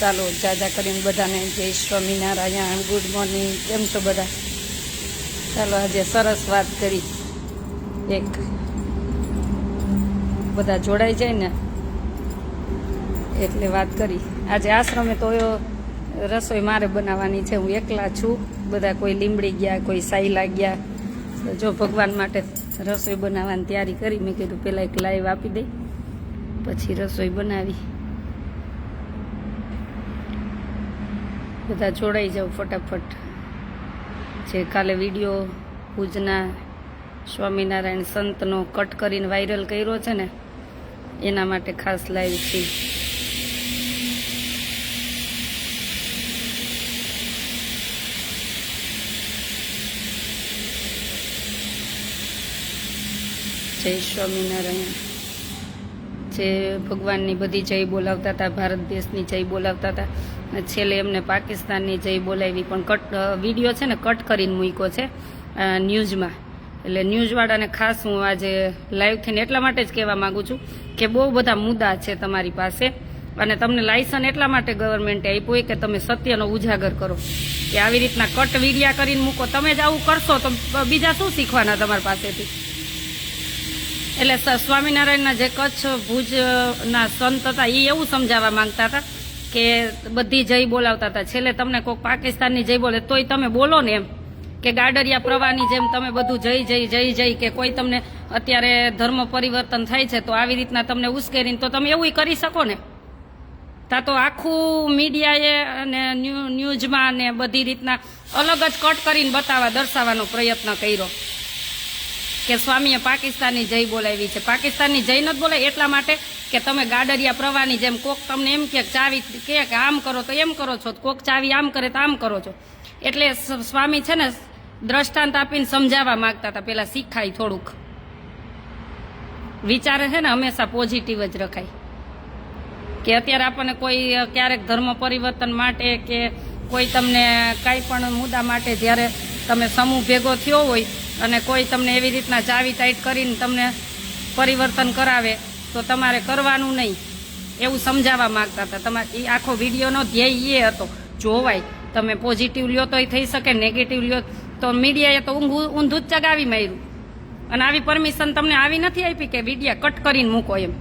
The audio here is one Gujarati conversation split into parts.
ચાલો જાજા કરીને બધાને જય સ્વામિનારાયણ, ગુડ મોર્નિંગ. કેમ છો બધા? ચાલો આજે સરસ વાત કરી, એક બધા જોડાઈ જાય ને એટલે વાત કરી. આજે આશ્રમે તો રસોઈ મારે બનાવવાની છે, હું એકલા છું. બધા કોઈ લીમડી ગયા, કોઈ સાયલા ગયા. તો જો ભગવાન માટે રસોઈ બનાવવાની તૈયારી કરી. મેં કીધું પહેલાં એક લાઈવ આપી દઈ, પછી રસોઈ બનાવી. બધા જોડાઈ જાઓ ફટાફટ. જે કાલે વિડીયો પૂજના સ્વામિનારાયણ સંતનો કટ કરીને વાયરલ કર્યો છે ને, એના માટે ખાસ લાઈવ છે. જય સ્વામિનારાયણ. જે ભગવાનની બધી જય બોલાવતા હતા, ભારત દેશની જય બોલાવતા હતા, છેલ્લે એમને પાકિસ્તાનની જય બોલાવી. પણ વિડીયો છે ને કટ કરીને મૂક્યો છે ન્યૂઝમાં. એટલે ન્યૂઝવાળાને ખાસ હું આજે લાઈવ થઈને એટલા માટે જ કહેવા માગું છું કે બહુ બધા મુદ્દા છે તમારી પાસે, અને તમને લાયસન્સ એટલા માટે ગવર્મેન્ટે આપ્યું હોય કે તમે સત્યનો ઉજાગર કરો. કે આવી રીતના કટ વિડીયા કરીને મૂકો. તમે જ આવું કરશો તો બીજા શું શીખવાના તમારી પાસેથી? એટલે સ્વામિનારાયણના જે કચ્છ ભુજના સંત હતા એ એવું સમજાવવા માંગતા હતા કે બધી જય બોલાવતા હતા. છેલ્લે તમને કોઈક પાકિસ્તાનની જય બોલે તોય તમે બોલો ને, એમ કે ગાડરિયા પ્રવાહની જેમ તમે બધું જય જય જય જય. કે કોઈ તમને અત્યારે ધર્મ પરિવર્તન થાય છે તો આવી રીતના તમને ઉશ્કેરીને તો તમે એવું કરી શકો ને. તા તો આખું મીડિયાએ અને ન્યૂઝમાં ને બધી રીતના અલગ જ કટ કરીને દર્શાવવાનો પ્રયત્ન કર્યો કે સ્વામીએ પાકિસ્તાનની જય બોલાવી છે. પાકિસ્તાનની જય નથી બોલાવી એટલા માટે કે તમે ગાડરિયા પ્રવાહની જેમ કોક તમને એમ કે ચાવી કે આમ કરો તો એમ કરો છો, કોક ચાવી આમ કરે તો આમ કરો છો. એટલે સ્વામી છે ને દ્રષ્ટાંત આપીને સમજાવવા માંગતા હતા. પેલા શીખાય થોડુંક. વિચારે છે ને હંમેશા પોઝિટિવ જ રખાય. કે અત્યારે આપણને કોઈ ક્યારેક ધર્મ પરિવર્તન માટે કે કોઈ તમને કાંઈ પણ મુદ્દા માટે જ્યારે તમે સમૂહ ભેગો થયો હોય અને કોઈ તમને એવી રીતના ચાવી ટાઈટ કરીને તમને પરિવર્તન કરાવે તો તમારે કરવાનું નહીં, એવું સમજાવવા માંગતા હતા. તમારે એ આખો વિડીયોનો ધ્યેય એ હતો જોવાય. તમે પોઝિટિવ લ્યો તોય થઈ શકે, નેગેટિવ લ્યો તો મીડિયાએ તો ઊંધું જ ચગાવી માર્યું. અને આવી પરમિશન તમને આવી નથી આપી કે વિડીયા કટ કરીને મૂકો એમ.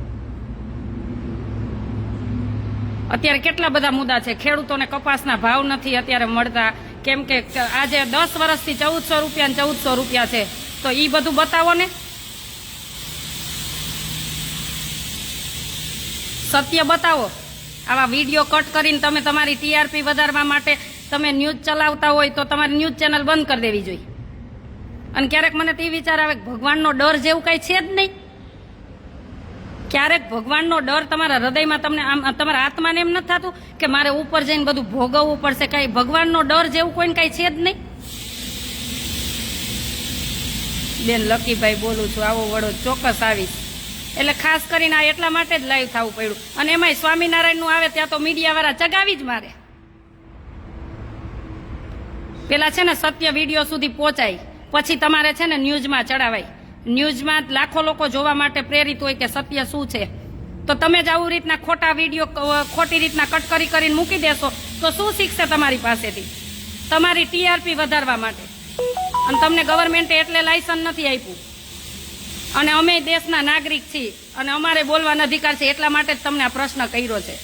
અત્યારે કેટલા બધા મુદ્દા છે. ખેડૂતોને કપાસના ભાવ નથી અત્યારે મળતા, કેમ કે આજે 10 વર્ષથી 1400 રૂપિયા ને 1400 રૂપિયા છે. તો એ બધું બતાવો ને, સત્ય બતાવો. આવા વિડીયો કટ કરીને તમે તમારી ટીઆરપી વધારવા માટે તમે ન્યૂઝ ચલાવતા હોય તો તમારી ન્યૂઝ ચેનલ બંધ કરી દેવી જોઈએ. અને ક્યારેક મને તે વિચાર આવે કે ભગવાનનો ડર જેવું કાંઈ છે જ નહીં. ક્યારેક ભગવાનનો ડર તમારા હૃદયમાં તમને આમ તમારા આત્માને એમ નથી થતું કે મારે ઉપર જઈને બધું ભોગવવું પડશે? કાંઈ ભગવાનનો ડર જેવું કોઈને કાંઈ છે જ નહીં. બેન લકીભાઈ બોલું છું, આવો વડો ચોક્કસ આવીશ. એટલે ખાસ કરીને આ એટલા માટે જ લાઈવ થવું પડ્યું. અને એમાંય સ્વામિનારાયણનું આવે ત્યાં તો મીડિયાવાળા ચગાવી જ મારે. પેલા છે ને સત્ય વિડીયો સુધી પહોંચાય, પછી તમારે છે ને ન્યૂઝમાં ચડાવાય. ન્યૂઝમાં લાખો લોકો જોવા માટે પ્રેરિત હોય કે સત્ય શું છે. તો તમે જ આવું રીતના ખોટા વિડીયો ખોટી રીતના કટ કરીને મૂકી દેશો તો શું શીખશે તમારી પાસેથી? તમારી ટીઆરપી વધારવા માટે. અને તમને ગવર્મેન્ટે એટલે લાયસન્સ નથી આપ્યું. અને અમે દેશના નાગરિક છીએ અને અમારે બોલવાનો અધિકાર છે, એટલા માટે જ તમને આ પ્રશ્ન કર્યો છે.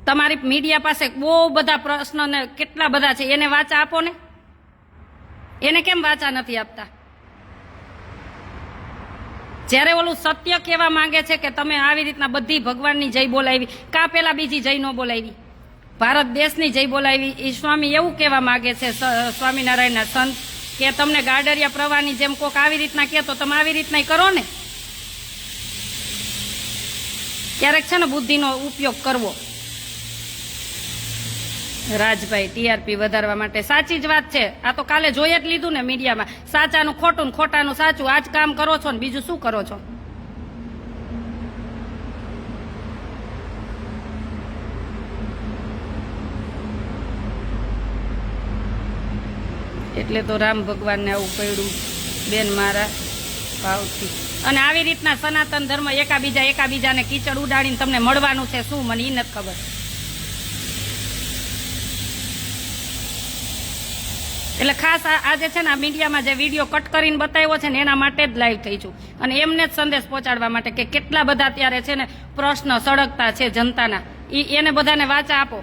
તમારી મીડિયા પાસે બહુ બધા પ્રશ્નો ને કેટલા બધા છે, એને વાચા આપો ને. એને કેમ વાચા નથી આપતા? જ્યારે ઓલું સત્ય કહેવા માંગે છે કે તમે આવી રીતના બધી ભગવાનની જય બોલાવી, કા પેલા બીજી જય ન બોલાવી? ભારત દેશની જય બોલાવી. એ સ્વામી એવું કહેવા માંગે છે સ્વામિનારાયણના સંત કે તમને ગાડરિયા પ્રવાહની જેમ કોક આવી રીતના કહે તો તમે આવી રીતના કરો ને. ક્યારેક છે ને બુદ્ધિનો ઉપયોગ કરવો. રાજભાઈ ટીઆરપી વધારવા માટે સાચી જ વાત છે. આ તો કાલે જોઈ જ લીધું ને મીડિયામાં. સાચાનું ખોટું, ખોટાનું સાચું. આ જ કામ કરો છો ને બીજું શું કરો છો? એટલે તો રામ ભગવાનને આવું પડ્યું બેન મારા ભાવથી. અને આવી રીતના સનાતન ધર્મ એકાબીજાને કીચડ ઉડાડીને તમને મળવાનું છે શું, મને ઈ નથી ખબર. એટલે ખાસ આજે છે ને આ મીડિયામાં જે વિડીયો કટ કરીને બતાવ્યો છે ને એના માટે જ લાઈવ થઈ છું, અને એમને જ સંદેશ પહોંચાડવા માટે કે કેટલા બધા અત્યારે છે ને પ્રશ્ન સળગતા છે જનતાના, એને બધાને વાચા આપો.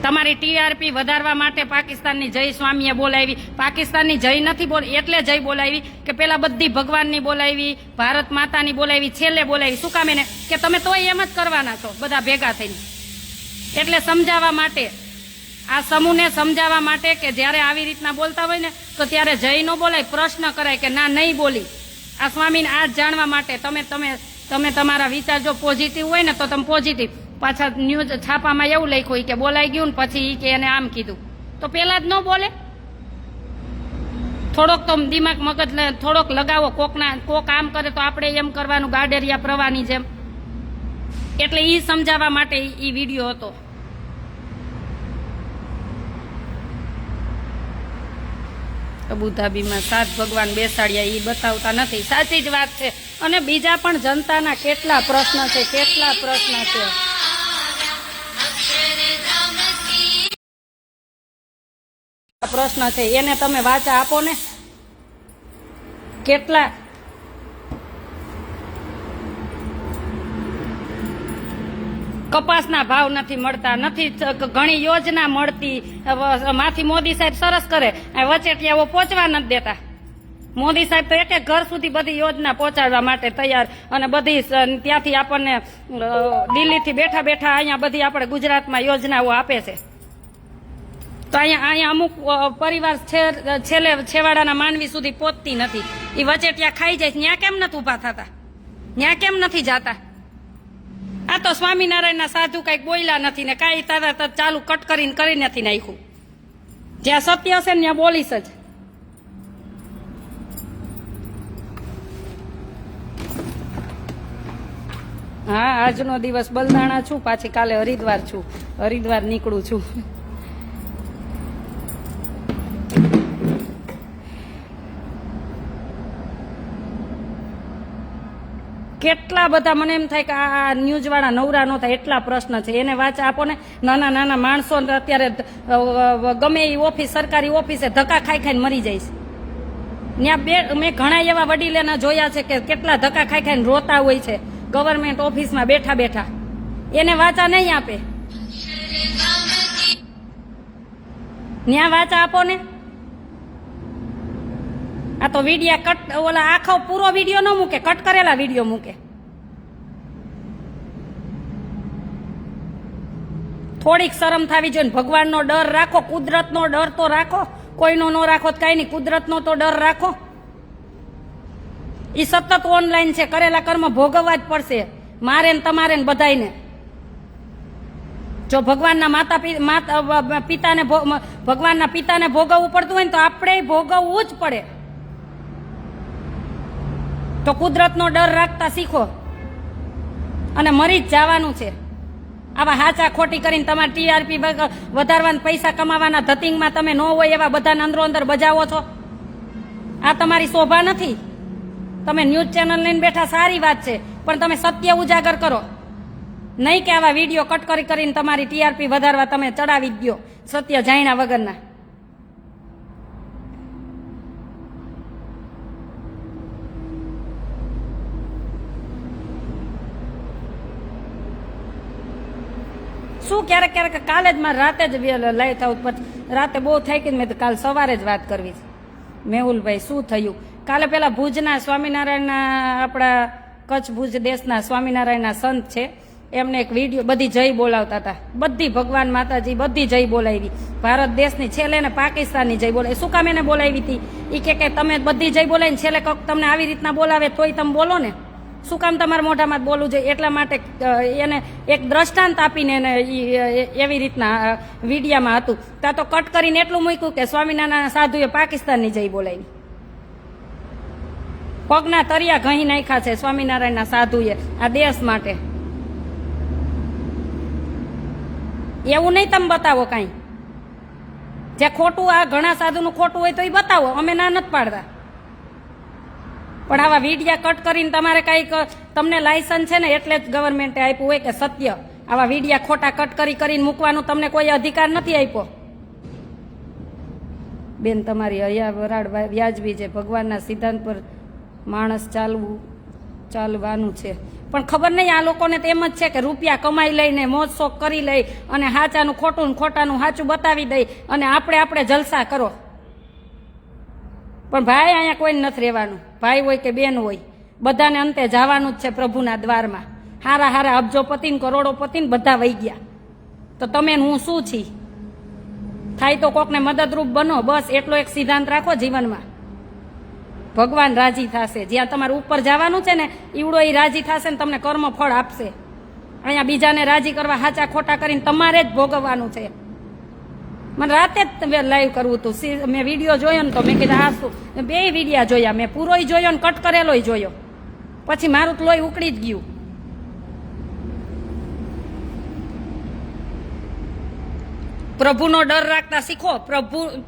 તમારી ટીઆરપી વધારવા માટે પાકિસ્તાનની જય સ્વામીએ બોલાવી, પાકિસ્તાનની જય નથી બોલી એટલે જય બોલાવી કે પેલા બધી ભગવાનની બોલાવી, ભારત માતાની બોલાવી, છેલ્લે બોલાવી. શું કામ એને કે તમે તોય એમ જ કરવાના છો બધા ભેગા થઈને. એટલે સમજાવવા માટે, આ સમૂહને સમજાવવા માટે કે જ્યારે આવી રીતના બોલતા હોય ને તો ત્યારે જય ન બોલાય, પ્રશ્ન કરાય કે ના નહીં બોલી. આ સ્વામીને આ જાણવા માટે તમે તમારા વિચાર જો પોઝિટિવ હોય ને તો તમે પોઝિટિવ, પાછા ન્યૂઝ છાપામાં એવું લખ્યું કે બોલાઈ ગયું ને પછી કે એને આમ કીધું, તો પેલા જ ન બોલે. થોડોક તો દિમાગ મગજ થોડોક લગાવો. કોક આમ કરે તો આપણે એમ કરવાનું, ગાડરિયા પ્રવાહની જેમ. એટલે ઈ સમજાવવા માટે ઈ વિડીયો હતો. અબુધાબીમાં 7 ભગવાન બેસાડ્યા એ બતાવતા નથી. સાચી જ વાત છે. અને બીજા પણ જનતાના કેટલા પ્રશ્ન છે, કેટલા પ્રશ્ન છે. પ્રશ્ન છે એને તમે વાચા આપો ને. કેટલા કપાસના ભાવ નથી મળતા, નથી ઘણી યોજના મળતી. માથી મોદી સાહેબ સરસ કરે, વચેટિયાઓ પહોંચવા નથી દેતા. મોદી સાહેબ તો એક ઘર સુધી બધી યોજના પહોંચાડવા માટે તૈયાર, અને બધી ત્યાંથી આપણને દિલ્હીથી બેઠા બેઠા અહીંયા બધી આપણે ગુજરાતમાં યોજનાઓ આપે છે. તો અહીંયા અમુક પરિવાર છેવાડાના માનવી સુધી પહોંચતી નથી. એ વચેટિયા ખાઈ જાય. ત્યાં કેમ નથી ઉભા થતા? ત્યાં કેમ નથી જાતા? આ તો સ્વામિનારાયણના સાધુ કઈક બોલ્યા નથી ને કાંઈ તારા ચાલુ કટ કરી નથી નાખ્યું. જ્યાં સત્ય હશે ને ત્યાં બોલીશ જ. હા, આજનો દિવસ બલદાણા છું, પાછી કાલે હરિદ્વાર છું. હરિદ્વાર નીકળું છું. કેટલા બધા મને એમ થાય કે આ ન્યૂઝ વાળા નવરા ન થાય એટલા પ્રશ્ન છે. એને વાચા આપો ને. નાના નાના માણસો અત્યારે ગમે એ ઓફિસ, સરકારી ઓફિસે ધક્કા ખાઈને મરી જાય છે. ત્યાં મેં ઘણા એવા વડીલોના જોયા છે કે કેટલા ધક્કા ખાઈને રોતા હોય છે ગવર્મેન્ટ ઓફિસમાં બેઠા બેઠા. એને વાચા નહીં આપે. ત્યાં વાચા આપો ને. આ તો વિડીયો કટ, ઓલા આખો પૂરો વિડીયો ન મૂકે, કટ કરેલા વિડીયો મૂકે. થોડીક શરમ થવી જોઈએ. ભગવાનનો ડર રાખો, કુદરતનો ડર તો રાખો. કોઈનો ન રાખો તો કઈ નહીં, કુદરતનો તો ડર રાખો. એ સતત ઓનલાઈન છે, કરેલા કર્મ ભોગવવા જ પડશે, મારે ને તમારે ને બધાને. જો ભગવાનના ભગવાનના પિતાને ભોગવવું પડતું હોય ને તો આપણે ભોગવવું જ પડે. તો કુદરતનો ડર રાખતા શીખો, અને મરી જ જવાનું છે. આવા હાચા ખોટી કરીને તમારે ટીઆરપી વધારવાના, પૈસા કમાવાના ધતિંગમાં તમે ન હોય એવા બધાને અંદરો અંદર બજાવો છો. આ તમારી શોભા નથી. તમે ન્યૂઝ ચેનલ લઈને બેઠા સારી વાત છે, પણ તમે સત્ય ઉજાગર કરો. નહીં કે આવા વિડીયો કટ કરીને તમારી ટીઆરપી વધારવા તમે ચડાવી જ દો સત્ય જાણ્યા વગરના. શું ક્યારેક કાલે જ મારે રાતે જ લઈ થવું, પછી રાતે બહુ થઈ ગઈ. મેં તો કાલ સવારે જ વાત કરવી છે. મેહુલભાઈ શું થયું કાલે? પેલા ભુજના સ્વામિનારાયણના, આપણા કચ્છ ભુજ દેશના સ્વામિનારાયણના સંત છે, એમને એક વિડીયો બધી જય બોલાવતા હતા. બધી ભગવાન માતાજી બધી જય બોલાવી. ભારત દેશની છેલ્લે ને પાકિસ્તાનની જય બોલાવી. શું કામ એને બોલાવી હતી? એ કે તમે બધી જય બોલાવીને છેલ્લે તમને આવી રીતના બોલાવે તોય તમે બોલો ને. શું કામ તમારા મોઢામાં બોલવું જોઈએ? એટલા માટે એને એક દ્રષ્ટાંત આપીને એને એવી રીતના વિડીયામાં હતું. ત્યાં તો કટ કરીને એટલું મૂક્યું કે સ્વામિનારાયણ સાધુએ પાકિસ્તાનની જય બોલાવી. પગના તરિયા ઘહી નાખ્યા છે સ્વામિનારાયણના સાધુએ આ દેશ માટે. એવું નહીં તમે બતાવો કાંઈ. જે ખોટું, આ ઘણા સાધુનું ખોટું હોય તો એ બતાવો, અમે ના નથી પાડતા. પણ આવા વિડિયા કટ કરીને તમારે કાંઈક તમને લાયસન્સ છે ને એટલે જ ગવર્મેન્ટે આપ્યું હોય કે સત્ય. આવા વિડિયા ખોટા કટ કરીને મૂકવાનું તમને કોઈ અધિકાર નથી આપ્યો. બેન તમારી હૈયા વરાળ વ્યાજબી છે. ભગવાનના સિદ્ધાંત પર માણસ ચાલવાનું છે. પણ ખબર નહીં આ લોકોને તો એમ જ છે કે રૂપિયા કમાઈ લઈને મોજ શોખ કરી લઈ અને હાચાનું ખોટું ખોટાનું સાચું બતાવી દઈ અને આપણે જલસા કરો. પણ ભાઈ અહીંયા કોઈ નથી રહેવાનું. ભાઈ હોય કે બેન હોય, બધાને અંતે જવાનું જ છે પ્રભુના દ્વારમાં. હારા અબજોપતિ ને કરોડોપતિ ને બધા વહી ગયા. તો તમે હું શું છી? થાય તો કોકને મદદરૂપ બનો, બસ એટલો એક સિદ્ધાંત રાખો જીવનમાં. ભગવાન રાજી થશે. જ્યાં તમારે ઉપર જવાનું છે ને ઈવડો એ રાજી થશે ને તમને કર્મ ફળ આપશે. અહીંયા બીજાને રાજી કરવા હાચા ખોટા કરીને તમારે જ ભોગવવાનું છે. મને રાતે જ લાઈવ કરવું હતું. મેં વિડીયો જોયો ને તો મેં કીધું હા શું, બે વિડીયા જોયા મેં. પૂરોય જોયો ને કટ કરેલોય જોયો. પછી મારું તો લોહી ઉકળી જ ગયું. પ્રભુનો ડર રાખતા શીખો.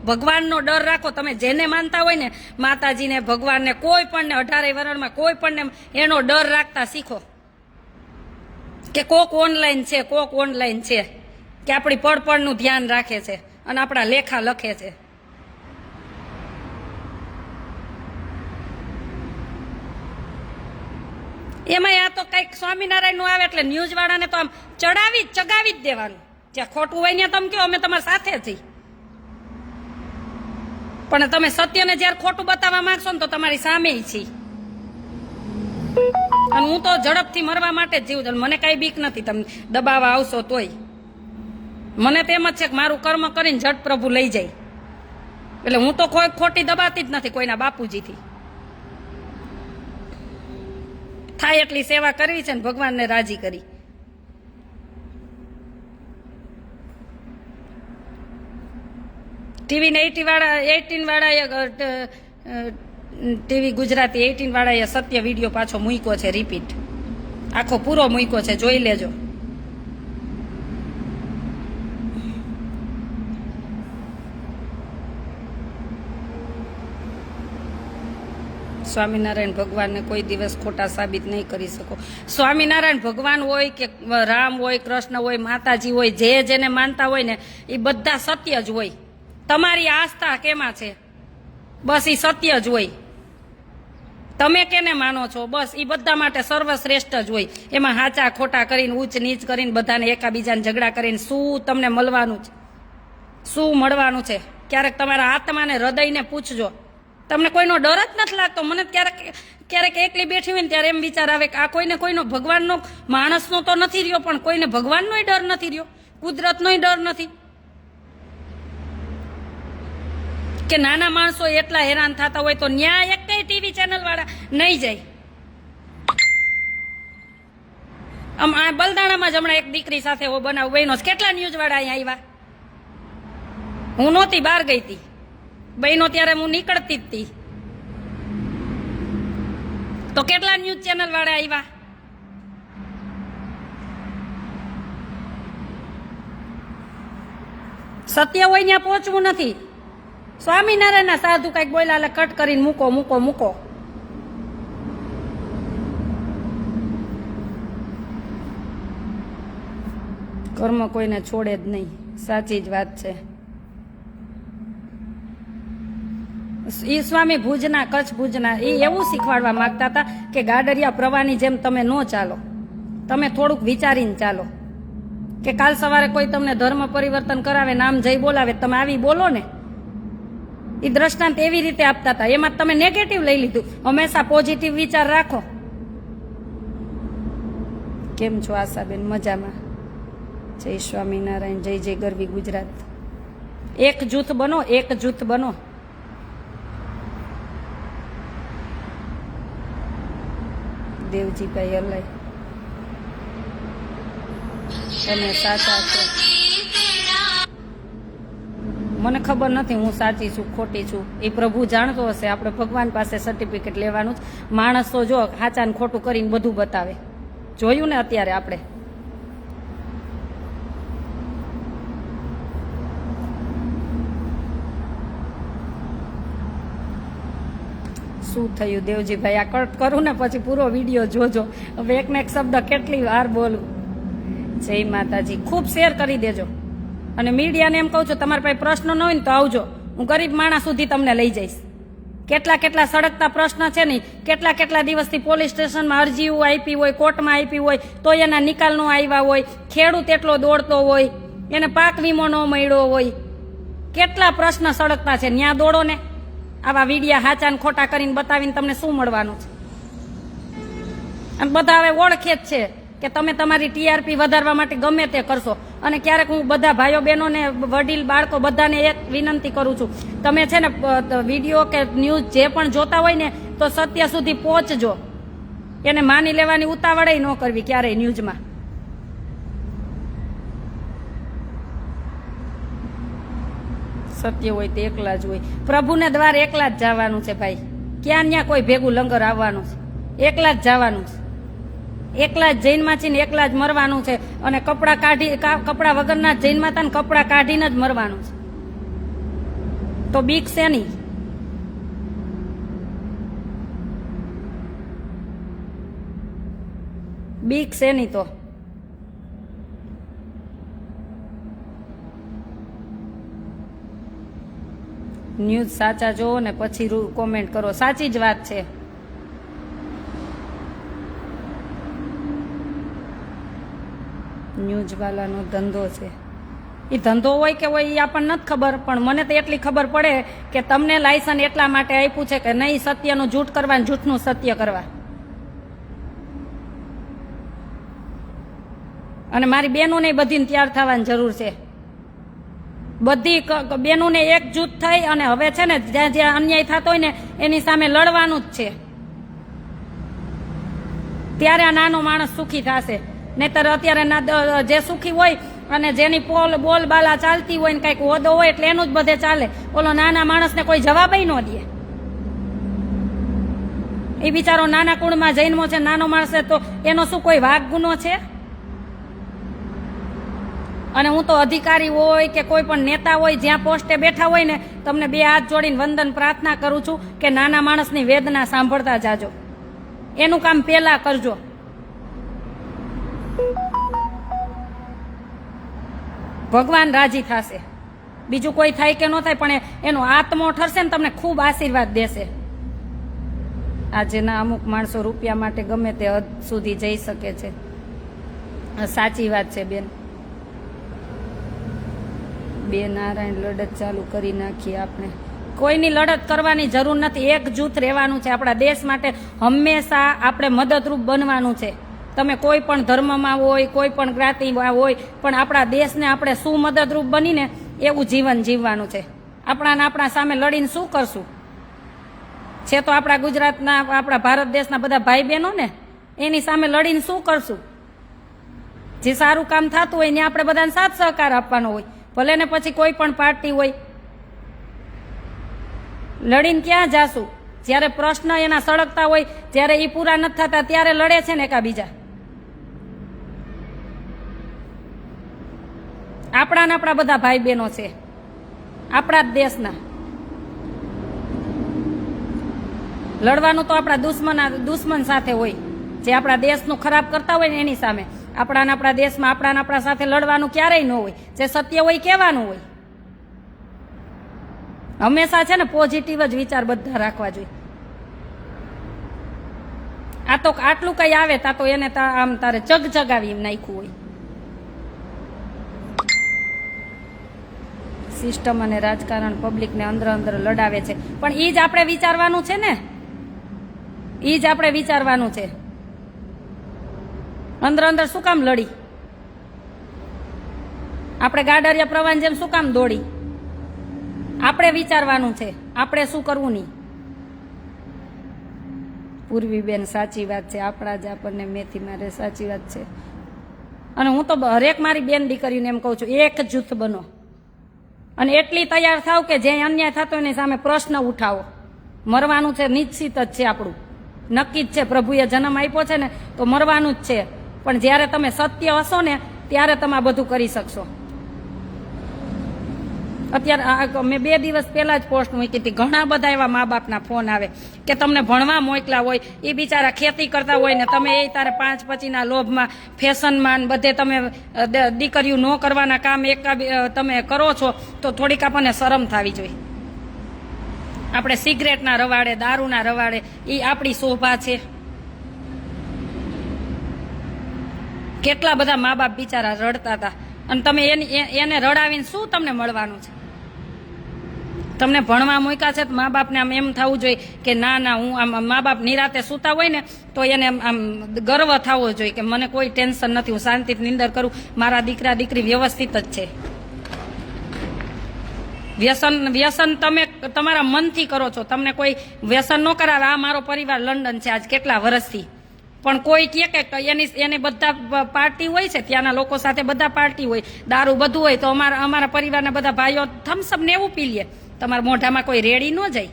ભગવાનનો ડર રાખો. તમે જેને માનતા હોય ને, માતાજીને, ભગવાનને, કોઈ પણને 18 વરણમાં કોઈ પણને એનો ડર રાખતા શીખો. કે કોક ઓનલાઈન છે કે આપણી પડપડનું ધ્યાન રાખે છે અને આપણા લેખા લખે છે. એમાં આ તો કંઈક સ્વામિનારાયણનું આવે એટલે ન્યૂઝ વાળાને તો આમ ચગાવી જ દેવાનું. જ્યાં ખોટું હોય ત્યાં તમે કહો અમે તમારી સાથે છીએ. પણ તમે સત્યને જયારે ખોટું બતાવવા માંગશો ને તો તમારી સામે છીએ. અને હું તો ઝડપથી મરવા માટે જ જીવું છું. મને કાંઈ બીક નથી તમે દબાવવા આવશો તોય. મને તો એમ જ છે કે મારું કર્મ કરીને ઝટ પ્રભુ લઈ જાય. એટલે હું તો કોઈ ખોટી દબાતી જ નથી કોઈના બાપુજીથી. થાય એટલી સેવા કરવી છે ને ભગવાનને રાજી કરી. ટીવી ને 18 વાળા ટીવી ગુજરાતી 18 વાળાએ સત્ય વિડીયો પાછો મૂક્યો છે. રિપીટ આખો પૂરો મૂક્યો છે, જોઈ લેજો. સ્વામિનારાયણ ભગવાનને કોઈ દિવસ ખોટા સાબિત નહીં કરી શકો. સ્વામિનારાયણ ભગવાન હોય કે રામ હોય, કૃષ્ણ હોય, માતાજી હોય, જેને માનતા હોય ને એ બધા સત્ય જ હોય. તમારી આસ્થા કેમાં છે? બસ એ સત્ય જ હોય. તમે કેને માનો છો? બસ એ બધા માટે સર્વશ્રેષ્ઠ જ હોય. એમાં હાચા ખોટા કરીને, ઊંચ નીચ કરીને, બધાને એકાબીજાને ઝઘડા કરીને શું તમને મળવાનું છે? શું મળવાનું છે? ક્યારેક તમારા આત્માને, હૃદયને પૂછજો. તમને કોઈનો ડર જ નથી લાગતો? મને ક્યારેક એકલી બેઠી હોય ને ત્યારે એમ વિચાર આવે કે આ કોઈનો ભગવાનનો, માણસનો તો નથી રહ્યો પણ કોઈને ભગવાનનોય ડર નથી રહ્યો, કુદરતનોય ડર નથી. કે નાના માણસો એટલા હેરાન થતા હોય તો ન્યા એક કઈ ટીવી ચેનલ વાળા નહીં જાય. આમ આ બલદાણામાં જ હમણાં એક દીકરી સાથે બનાવ બહેનો કેટલા ન્યૂઝ વાળા અહીંયા આવ્યા. હું નહોતી, બહાર ગઈ હતી બહેનો, ત્યારે હું નીકળતી જ હતી તો કેટલા ન્યૂઝ ચેનલ વાળા આવ્યા. સત્ય હોય ત્યાં પહોંચવું નથી. સ્વામિનારાયણના સાધુ કઈક બોલ્યા એટલે કટ કરીને મૂકો. કર્મ કોઈને છોડે જ નહીં. સાચી જ વાત છે. ઈ સ્વામી ભુજના, કચ્છ ભુજના, એ એવું શીખવાડવા માંગતા હતા કે ગાડરિયા પ્રવાહની જેમ તમે ન ચાલો. તમે થોડુંક વિચારીને ચાલો. કે કાલ સવારે કોઈ તમને ધર્મ પરિવર્તન કરાવે, નામ જય બોલાવે, તમે આવી બોલો ને. એ દ્રષ્ટાંત એવી રીતે આપતા હતા. એમાં તમે નેગેટિવ લઈ લીધું. હંમેશા પોઝિટિવ વિચાર રાખો. કેમ છો આશાબેન? મજામાં. જય સ્વામિનારાયણ. જય ગરવી ગુજરાત. એક જૂથ બનો. દેવજીભાઈ અલય, તમે સાચા છો. મને ખબર નથી હું સાચી છું ખોટી છું, એ પ્રભુ જાણતો હશે. આપણે ભગવાન પાસે સર્ટિફિકેટ લેવાનું જ. માણસ તો જો સાચા ને ખોટું કરીને બધું બતાવે. જોયું ને અત્યારે આપણે. શું થયું દેવજીભાઈ? આ કટ કરું ને પછી પૂરો વિડીયો જોજો. હવે એકને એક શબ્દ કેટલી વાર બોલું. જય માતાજી. ખૂબ શેર કરી દેજો. અને મીડિયાને એમ કહું છું, તમારા પાસે પ્રશ્ન ન હોય ને તો આવજો, હું ગરીબ માણસ સુધી તમને લઈ જઈશ. કેટલા સળગતા પ્રશ્ન છે ને, કેટલા દિવસથી પોલીસ સ્ટેશનમાં અરજીઓ આપી હોય, કોર્ટમાં આપી હોય, તો એના નિકાલ ન આવ્યા હોય, ખેડૂત એટલો દોડતો હોય, એને પાક વીમો ન મળ્યો હોય, કેટલા પ્રશ્ન સળગતા છે. ન્યા દોડો ને. આવા વિડિયા હાચા ને ખોટા કરીને બતાવીને તમને શું મળવાનું છે? અને બધા હવે ઓળખે જ છે કે તમે તમારી ટીઆરપી વધારવા માટે ગમે તે કરશો. અને ક્યારેક હું બધા ભાઈઓ બહેનોને, વડીલ બાળકો બધાને એક વિનંતી કરું છું, તમે છે ને વિડીયો કે ન્યૂઝ જે પણ જોતા હોય ને તો સત્ય સુધી પહોંચજો. એને માની લેવાની ઉતાવળ ન કરવી ક્યારેય ન્યૂઝમાં. સત્ય હોય તે એકલા જ હોય. પ્રભુને દ્વાર એકલા જ જવાનું છે ભાઈ. ક્યાં ન્યા કોઈ ભેગું લંગર આવવાનું છે? એકલા જ જવાનું છે. એકલા જ જૈન માછી ને એકલા જ મરવાનું છે. અને કપડા વગરના જૈન માતા ને કપડા કાઢીને જ મરવાનું છે. તો બીક શેની? બીક શેની? તો ન્યૂઝ સાચા જોવો ને પછી કોમેન્ટ કરો. સાચી જ વાત છે. ન્યૂઝ વાળાનો ધંધો છે. એ ધંધો હોય કે હોય એ આપણને નથી ખબર, પણ મને તો એટલી ખબર પડે કે તમને લાયસન્સ એટલા માટે આપ્યું છે કે નહીં સત્યનું જૂઠ કરવા ને જૂઠનું સત્ય કરવા. અને મારી બહેનોને બધીને તૈયાર થવાની જરૂર છે. બધી બહેનોને એકજૂથ થઈ અને હવે છે ને જ્યાં જ્યાં અન્યાય થતો હોય ને એની સામે લડવાનું જ છે. ત્યારે આ નાનો માણસ સુખી થશે. નહીતર અત્યારે જે સુખી હોય અને જેની બોલબાલા ચાલતી હોય ને કઈક હોદો હોય એટલે એનું જ બધે ચાલે. ઓલો નાના માણસને કોઈ જવાબ ન દે. એ બિચારો નાના કુળમાં જન્મો છે, નાનો માણસ તો એનો શું કોઈ વાગ ગુનો છે? અને હું તો અધિકારી હોય કે કોઈ પણ નેતા હોય જ્યાં પોસ્ટે બેઠા હોય ને, તમને બે હાથ જોડીને વંદન પ્રાર્થના કરું છું કે નાના માણસની વેદના સાંભળતા જાજો. એનું કામ પહેલા કરજો. ભગવાન રાજી થશે. બીજું કોઈ થાય કે ન થાય, પણ એનો આત્મો ઠરશે ને તમને ખૂબ આશીર્વાદ દેશે. આજના અમુક માણસો રૂપિયા માટે ગમે તે હદ સુધી જઈ શકે છે. સાચી વાત છે બેન. બે નારાયણ લડત ચાલુ કરી નાખીએ આપણે. કોઈની લડત કરવાની જરૂર નથી. એક જૂથ રહેવાનું છે. આપણા દેશ માટે હંમેશા આપણે મદદરૂપ બનવાનું છે. તમે કોઈ પણ ધર્મમાં હોય, કોઈ પણ જ્ઞાતિમાં હોય, પણ આપણા દેશને આપણે શું મદદરૂપ બનીને એવું જીવન જીવવાનું છે. આપણા સામે લડીને શું કરશું? છે તો આપણા ગુજરાતના, આપણા ભારત દેશના બધા ભાઈ બહેનો ને, એની સામે લડીને શું કરશું? જે સારું કામ થતું હોય ને આપણે બધાને સાથ સહકાર આપવાનો હોય. ભલે ને પછી કોઈ પણ પાર્ટી હોય. લડીને ક્યાં જાશું? જ્યારે પ્રશ્ન એના સળગતા હોય, જ્યારે એ પૂરા નથી થતા ત્યારે લડે છે ને એકાબીજા. આપણા બધા ભાઈ બહેનો છે, આપણા જ દેશના. લડવાનું તો આપણા દુશ્મન સાથે હોય, જે આપણા દેશનું ખરાબ કરતા હોય ને એની સામે. આપણા દેશમાં આપણા સાથે લડવાનું ક્યારેય ન હોય. જે સત્ય હોય કહેવાનું હોય. હંમેશા છે ને પોઝિટિવ જ વિચાર બધા રાખવા જોઈએ. આ તો આટલું કઈ આવે તા તો એને આમ તારે જગજગાવી નાખ્યું હોય. સિસ્ટમ અને રાજકારણ પબ્લિકને અંદર લડાવે છે, પણ ઈ જ આપણે વિચારવાનું છે ને. ઈ જ આપણે વિચારવાનું છે. અંદર શું કામ લડી? આપણે ગાડરિયા પ્રવાહની જેમ શું કામ દોડી? આપણે વિચારવાનું છે આપણે શું કરવું નહીં. પૂર્વીબેન સાચી વાત છે. આપણા જ આપણને મેથી મારે. સાચી વાત છે. અને હું તો હરેક મારી બેન દીકરીને એમ કહું છું, એક જૂથ બનો અને એટલી તૈયાર થાવ કે જે અન્યાય થતો એની સામે પ્રશ્ન ઉઠાવો. મરવાનું છે નિશ્ચિત જ છે. આપણું નક્કી જ છે. પ્રભુએ જન્મ આપ્યો છે ને તો મરવાનું જ છે. પણ જ્યારે તમે સત્ય હશો ને ત્યારે તમે આ બધું કરી શકશો. અત્યારે મેં 2 દિવસ પહેલા જ પોસ્ટ મૂકી હતી, ઘણા બધા એવા મા બાપના ફોન આવે કે તમને ભણવા મોકલા હોય, એ બિચારા ખેતી કરતા હોય ને તમે એ તારે 5 પછીના લોભમાં ફેશનમાં બધે તમે દીકરીઓ ન કરવાના કામ તમે કરો છો, તો થોડીક આપણને શરમ થવી જોઈએ. આપણે સિગરેટના રવાડે, દારૂના રવાડે, એ આપણી શોભા છે? કેટલા બધા મા બાપ બિચારા રડતા હતા, અને તમે એને રડાવીને શું તમને મળવાનું છે? તમને ભણવા મૂક્યા છે તો મા બાપને આમ એમ થવું જોઈએ કે ના હું આમ, મા બાપ નિરાતે સૂતા હોય ને તો એને આમ ગર્વ થવો જોઈએ કે મને કોઈ ટેન્શન નથી, હું શાંતિથી નિંદર કરું, મારા દીકરા દીકરી વ્યવસ્થિત જ છે. વ્યસન તમે તમારા મનથી કરો છો, તમને કોઈ વ્યસન ન કરાવે. આ મારો પરિવાર લંડન છે આજ કેટલા વર્ષથી, પણ કોઈ કહે કે એની બધા પાર્ટી હોય છે, ત્યાંના લોકો સાથે બધા પાર્ટી હોય, દારૂ બધું હોય, તો અમારા પરિવારના બધા ભાઈઓ થમ્સઅપ ને એવું પી લે. તમારા મોઢામાં કોઈ રેડી ન જાય.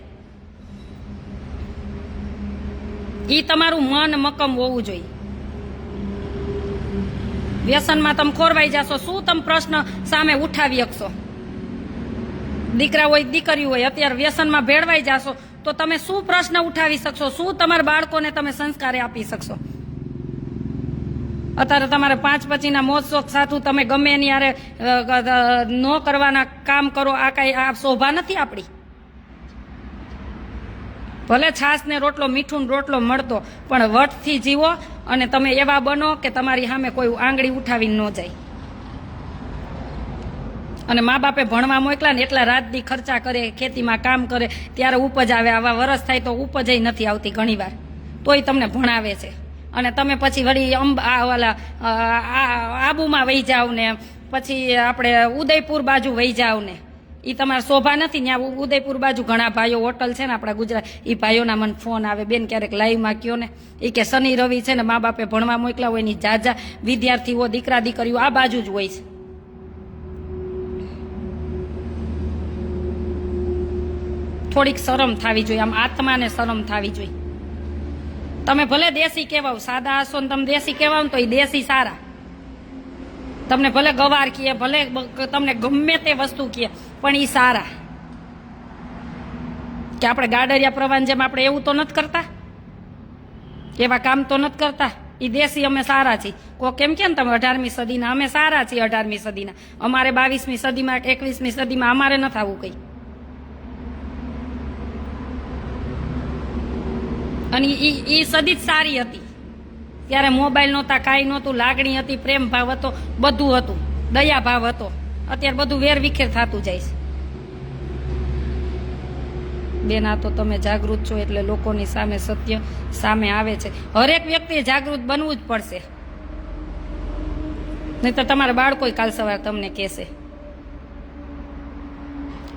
ઈ તમારું મન મક્કમ હોવું જોઈએ. વ્યસનમાં તમે ખોરવાઈ જશો, શું તમે પ્રશ્ન સામે ઉઠાવી શકશો? દીકરા હોય દીકરી હોય, અત્યારે વ્યસનમાં ભેળવાઈ જશો તો તમે શું પ્રશ્ન ઉઠાવી શકશો? શું તમારા બાળકોને તમે સંસ્કારે આપી શકશો? અત્યારે તમારે 5 પછીના મોજ શોખ સાથું તમે ગમે એની યારે ન કરવાના કામ કરો, આ શોભા નથી આપણી. ભલે છાશ ને રોટલો, મીઠું ને રોટલો મળતો, પણ વટથી જીવો અને તમે એવા બનો કે તમારી સામે કોઈ આંગળી ઉઠાવી ન જાય. અને મા બાપે ભણવા મોકલા ને એટલા રાત દી ખર્ચા કરે, ખેતીમાં કામ કરે, ત્યારે ઉપજ આવે. આવા વરસ થાય તો ઉપજ નથી આવતી ઘણી વાર, તોય તમને ભણાવે છે. અને તમે પછી વળી આબુમાં વહી જાવ ને પછી આપણે ઉદયપુર બાજુ વહી જાવ ને, એ તમારા શોભા નથી. ત્યાં ઉદયપુર બાજુ ઘણા ભાઈઓ હોટલ છે ને આપણા ગુજરાત, એ ભાઈઓના મને ફોન આવે, બેન ક્યારેક લાઈવમાં કયો ને, એ કે શનિ રવિ છે ને મા બાપે ભણવા મોકલા હોય ની જાજા વિદ્યાર્થીઓ દીકરા દીકરીઓ આ બાજુ જ હોય છે. થોડીક શરમ થવી જોઈએ, આમ આત્માને શરમ થવી જોઈએ. તમે ભલે દેશી કહેવાઓ, સાદા હશો ને તમે દેશી કહેવાઓ ને તો એ દેશી સારા. તમને ભલે ગવાર કહે, ભલે તમને ગમે તે વસ્તુ કહે, પણ એ સારા. કે આપણે ગાડરિયા પ્રવાન જેમ આપણે એવું તો નથી કરતા, એવા કામ તો નથી કરતા. એ દેશી અમે સારા છીએ. કોઈ કેમ કે ને તમે 18મી સદીના, અમે સારા છીએ 18મી સદીના. અમારે 22મી સદીમાં 21મી સદીમાં અમારે નથી આવું કંઈ. અને એ સદી જ સારી હતી. ત્યારે મોબાઈલ નહોતા, કાંઈ નહોતું, લાગણી હતી, પ્રેમ ભાવ હતો, બધું હતું, દયા ભાવ હતો. અત્યારે બધું વેર વિખેર થતું જાય છે. બેન, આ તો તમે જાગૃત છો એટલે લોકોની સામે સત્ય સામે આવે છે. હરેક વ્યક્તિએ જાગૃત બનવું જ પડશે, નહીં તો તમારા બાળકો કાલ સવારે તમને કહેશે.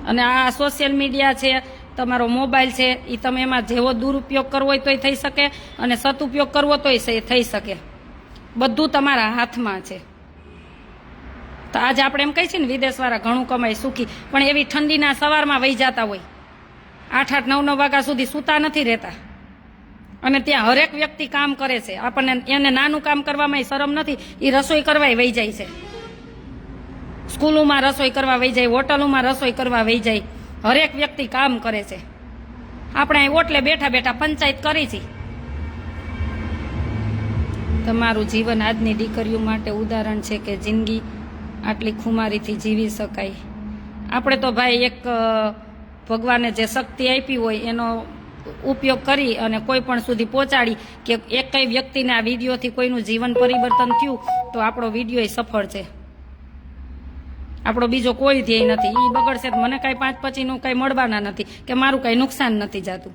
અને આ સોશિયલ મીડિયા છે, તમારો મોબાઈલ છે, એ તમે એમાં જેવો દુરુપયોગ કરવો હોય તોય થઈ શકે અને સદુપયોગ કરવો તોય થઈ શકે. બધું તમારા હાથમાં છે. તો આજે આપણે એમ કહીએ છીએ ને વિદેશવાળા ઘણું કમાય સુખી, પણ એવી ઠંડીના સવારમાં વહી જતા હોય, 8-8, 9-9 વાગ્યા સુધી સૂતા નથી રહેતા. અને ત્યાં હરેક વ્યક્તિ કામ કરે છે. આપણને એને નાનું કામ કરવામાં શરમ નથી, એ રસોઈ કરવા વહી જાય છે. સ્કૂલોમાં રસોઈ કરવા વહી જાય, હોટલોમાં રસોઈ કરવા વહી જાય. હરેક વ્યક્તિ કામ કરે છે. આપણે અહીં ઓટલે બેઠા બેઠા પંચાયત કરી છે. તમારું જીવન આજની દીકરીઓ માટે ઉદાહરણ છે કે જિંદગી આટલી ખુમારીથી જીવી શકાય. આપણે તો ભાઈ એક ભગવાને જે શક્તિ આપી હોય એનો ઉપયોગ કરી અને કોઈ પણ સુધી પહોંચાડી કે એક કઈ વ્યક્તિને આ વિડીયોથી કોઈનું જીવન પરિવર્તન થયું તો આપણો વિડીયો સફળ છે. આપણો બીજો કોઈ ધ્યેય નથી. એ બગડશે તો મને કાંઈ 5 પછીનું કાંઈ મળવાના નથી કે મારું કાંઈ નુકસાન નથી જાતું.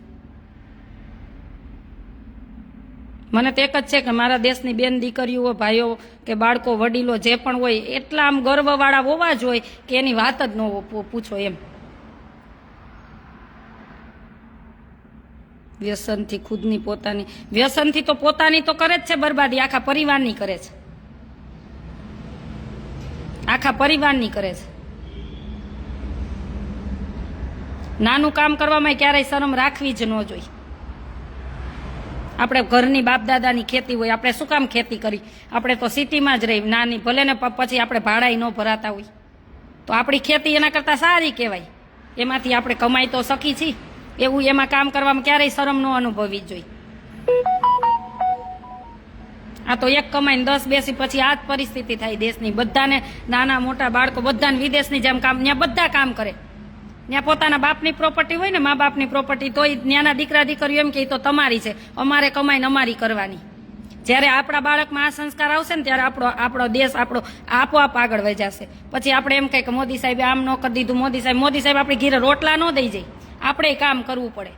મને તો એક જ છે કે મારા દેશની બેન દીકરીઓ, ભાઈઓ કે બાળકો, વડીલો જે પણ હોય એટલા આમ ગર્વવાળા હોવા જોઈએ કે એની વાત જ ન પૂછો એમ. વ્યસનથી ખુદની પોતાની, વ્યસનથી તો પોતાની તો કરે જ છે બરબાદી, આખા પરિવારની કરે છે. આખા પરિવારની કરે છે. નાનું કામ કરવામાં ક્યારેય શરમ રાખવી જ ન જોઈએ. આપણે ઘરની બાપ દાદાની ખેતી હોય, આપણે શું કામ ખેતી કરી? આપણે તો સિટીમાં જ રહી નાની, ભલે ને પછી આપણે ભાડાય ન ભરાતા હોય. તો આપણી ખેતી એના કરતાં સારી કહેવાય. એમાંથી આપણે કમાઈ તો શકી છીએ. એવું એમાં કામ કરવામાં ક્યારેય શરમ ન અનુભવવી જોઈએ. આ તો એક કમાઈને 10 બેસી પછી આ જ પરિસ્થિતિ થાય દેશની. બધાને નાના મોટા બાળકો બધાને વિદેશની જેમ કામ, ત્યાં બધા કામ કરે. ત્યાં પોતાના બાપની પ્રોપર્ટી હોય ને, મા બાપની પ્રોપર્ટી, તોય ત્યાંના દીકરા દીકરીઓ એમ કે ઈ તો તમારી છે, અમારે કમાઈને અમારી કરવાની. જ્યારે આપણા બાળકમાં આ સંસ્કાર આવશે ને ત્યારે આપણો દેશ આપોઆપ આગળ વધ્યાશે. પછી આપણે એમ કહે કે મોદી સાહેબે આમ ન કરી દીધું, મોદી સાહેબ આપણી ઘીરે રોટલા ન દઈ જાય, આપણે કામ કરવું પડે.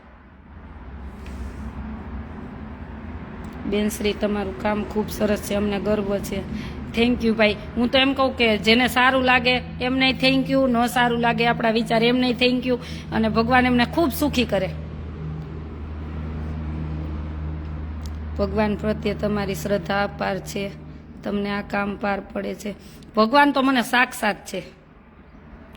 બેનશ્રી, તમારું કામ ખૂબ સરસ છે, અમને ગર્વ છે. થેન્ક યુ ભાઈ. હું તો એમ કહું કે જેને સારું લાગે એમને થેન્ક યુ, ન સારું લાગે આપણા વિચાર એમને થેન્ક યુ, અને ભગવાન એમને ખૂબ સુખી કરે. ભગવાન પ્રત્યે તમારી શ્રદ્ધા અપાર છે, તમને આ કામ પાર પડે છે. ભગવાન તો મને સાક્ષાત છે,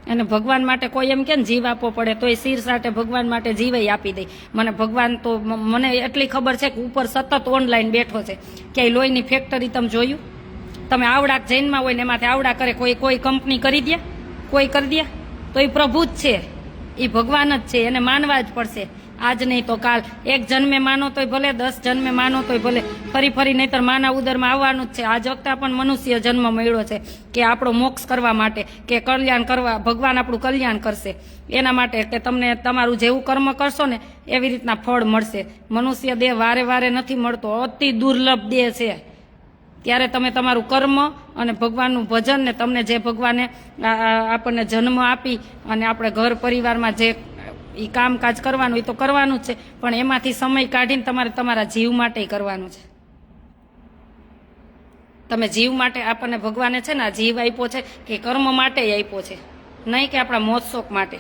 અને ભગવાન માટે કોઈ એમ કે ને જીવ આપવો પડે તોય શિર સાટે ભગવાન માટે જીવય આપી દઈ. મને ભગવાન તો, મને એટલી ખબર છે કે ઉપર સતત ઓનલાઈન બેઠો છે. ક્યાંય લોહીની ફેક્ટરી તમે જોયું? તમે આવડા જૈનમાં હોય ને એમાંથી આવડા કરે, કોઈ કંપની કરી દે? કોઈ કરી દે? તો એ પ્રભુ જ છે, એ ભગવાન જ છે, એને માનવા જ પડશે. આજ નહીં તો કાલ. એક જન્મે માનો તોય ભલે, 10 જન્મે માનો તોય ભલે, ફરી નહીતર માના ઉદરમાં આવવાનું જ છે. આજ વખતે પણ મનુષ્ય જન્મ મળ્યો છે કે આપણો મોક્ષ કરવા માટે, કે કલ્યાણ કરવા. ભગવાન આપણું કલ્યાણ કરશે એના માટે કે તમને તમારું જેવું કર્મ કરશો ને એવી રીતના ફળ મળશે. મનુષ્ય દેહ વારે વારે નથી મળતો, અતિ દુર્લભ દેહ છે. ત્યારે તમે તમારું કર્મ અને ભગવાનનું ભજન, ને તમને જે ભગવાને આપણને જન્મ આપી અને આપણે ઘર પરિવારમાં જે એ કામકાજ કરવાનું એ તો કરવાનું જ છે, પણ એમાંથી સમય કાઢીને તમારે તમારા જીવ માટે કરવાનું છે. તમે જીવ માટે, આપણને ભગવાને છે ને આ જીવ આપ્યો છે કે કર્મ માટે આપ્યો છે, નહીં કે આપણા મોજશોખ માટે.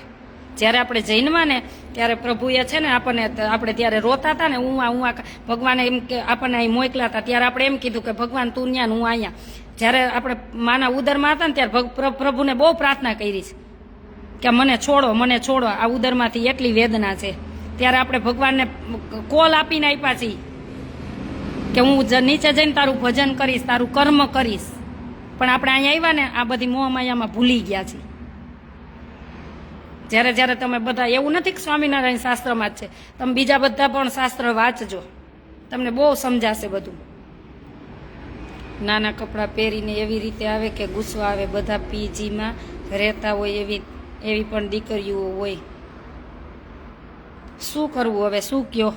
જ્યારે આપણે જૈનમાં ને ત્યારે પ્રભુએ છે ને આપણે ત્યારે રોતા હતા ને, હું ભગવાને એમ કે આપણને અહીં મોકલા હતા, ત્યારે આપણે એમ કીધું કે ભગવાન તું ન્યા, હું અહીંયા. જ્યારે આપણે માના ઉદરમાં હતા ને ત્યારે પ્રભુને બહુ પ્રાર્થના કરી છે કે મને છોડો, આ ઉદરમાંથી એટલી વેદના છે. ત્યારે આપણે ભગવાનને કોલ આપીને આપ્યા છીએ કે હું નીચે જઈને તારું ભજન કરીશ, તારું કર્મ કરીશ. પણ આપણે અહીંયા આવ્યા ને આ બધી મોહ માયામાં ભૂલી ગયા છીએ. જ્યારે તમે બધા, એવું નથી કે સ્વામિનારાયણ શાસ્ત્રમાં જ છે, તમે બીજા બધા પણ શાસ્ત્ર વાંચજો, તમને બહુ સમજાશે બધું. નાના કપડાં પહેરીને એવી રીતે આવે કે ગુસ્સો આવે. બધા પીજીમાં રહેતા હોય એવી પણ દીકરીઓ હોય. શું કરવું હવે, શું કયો?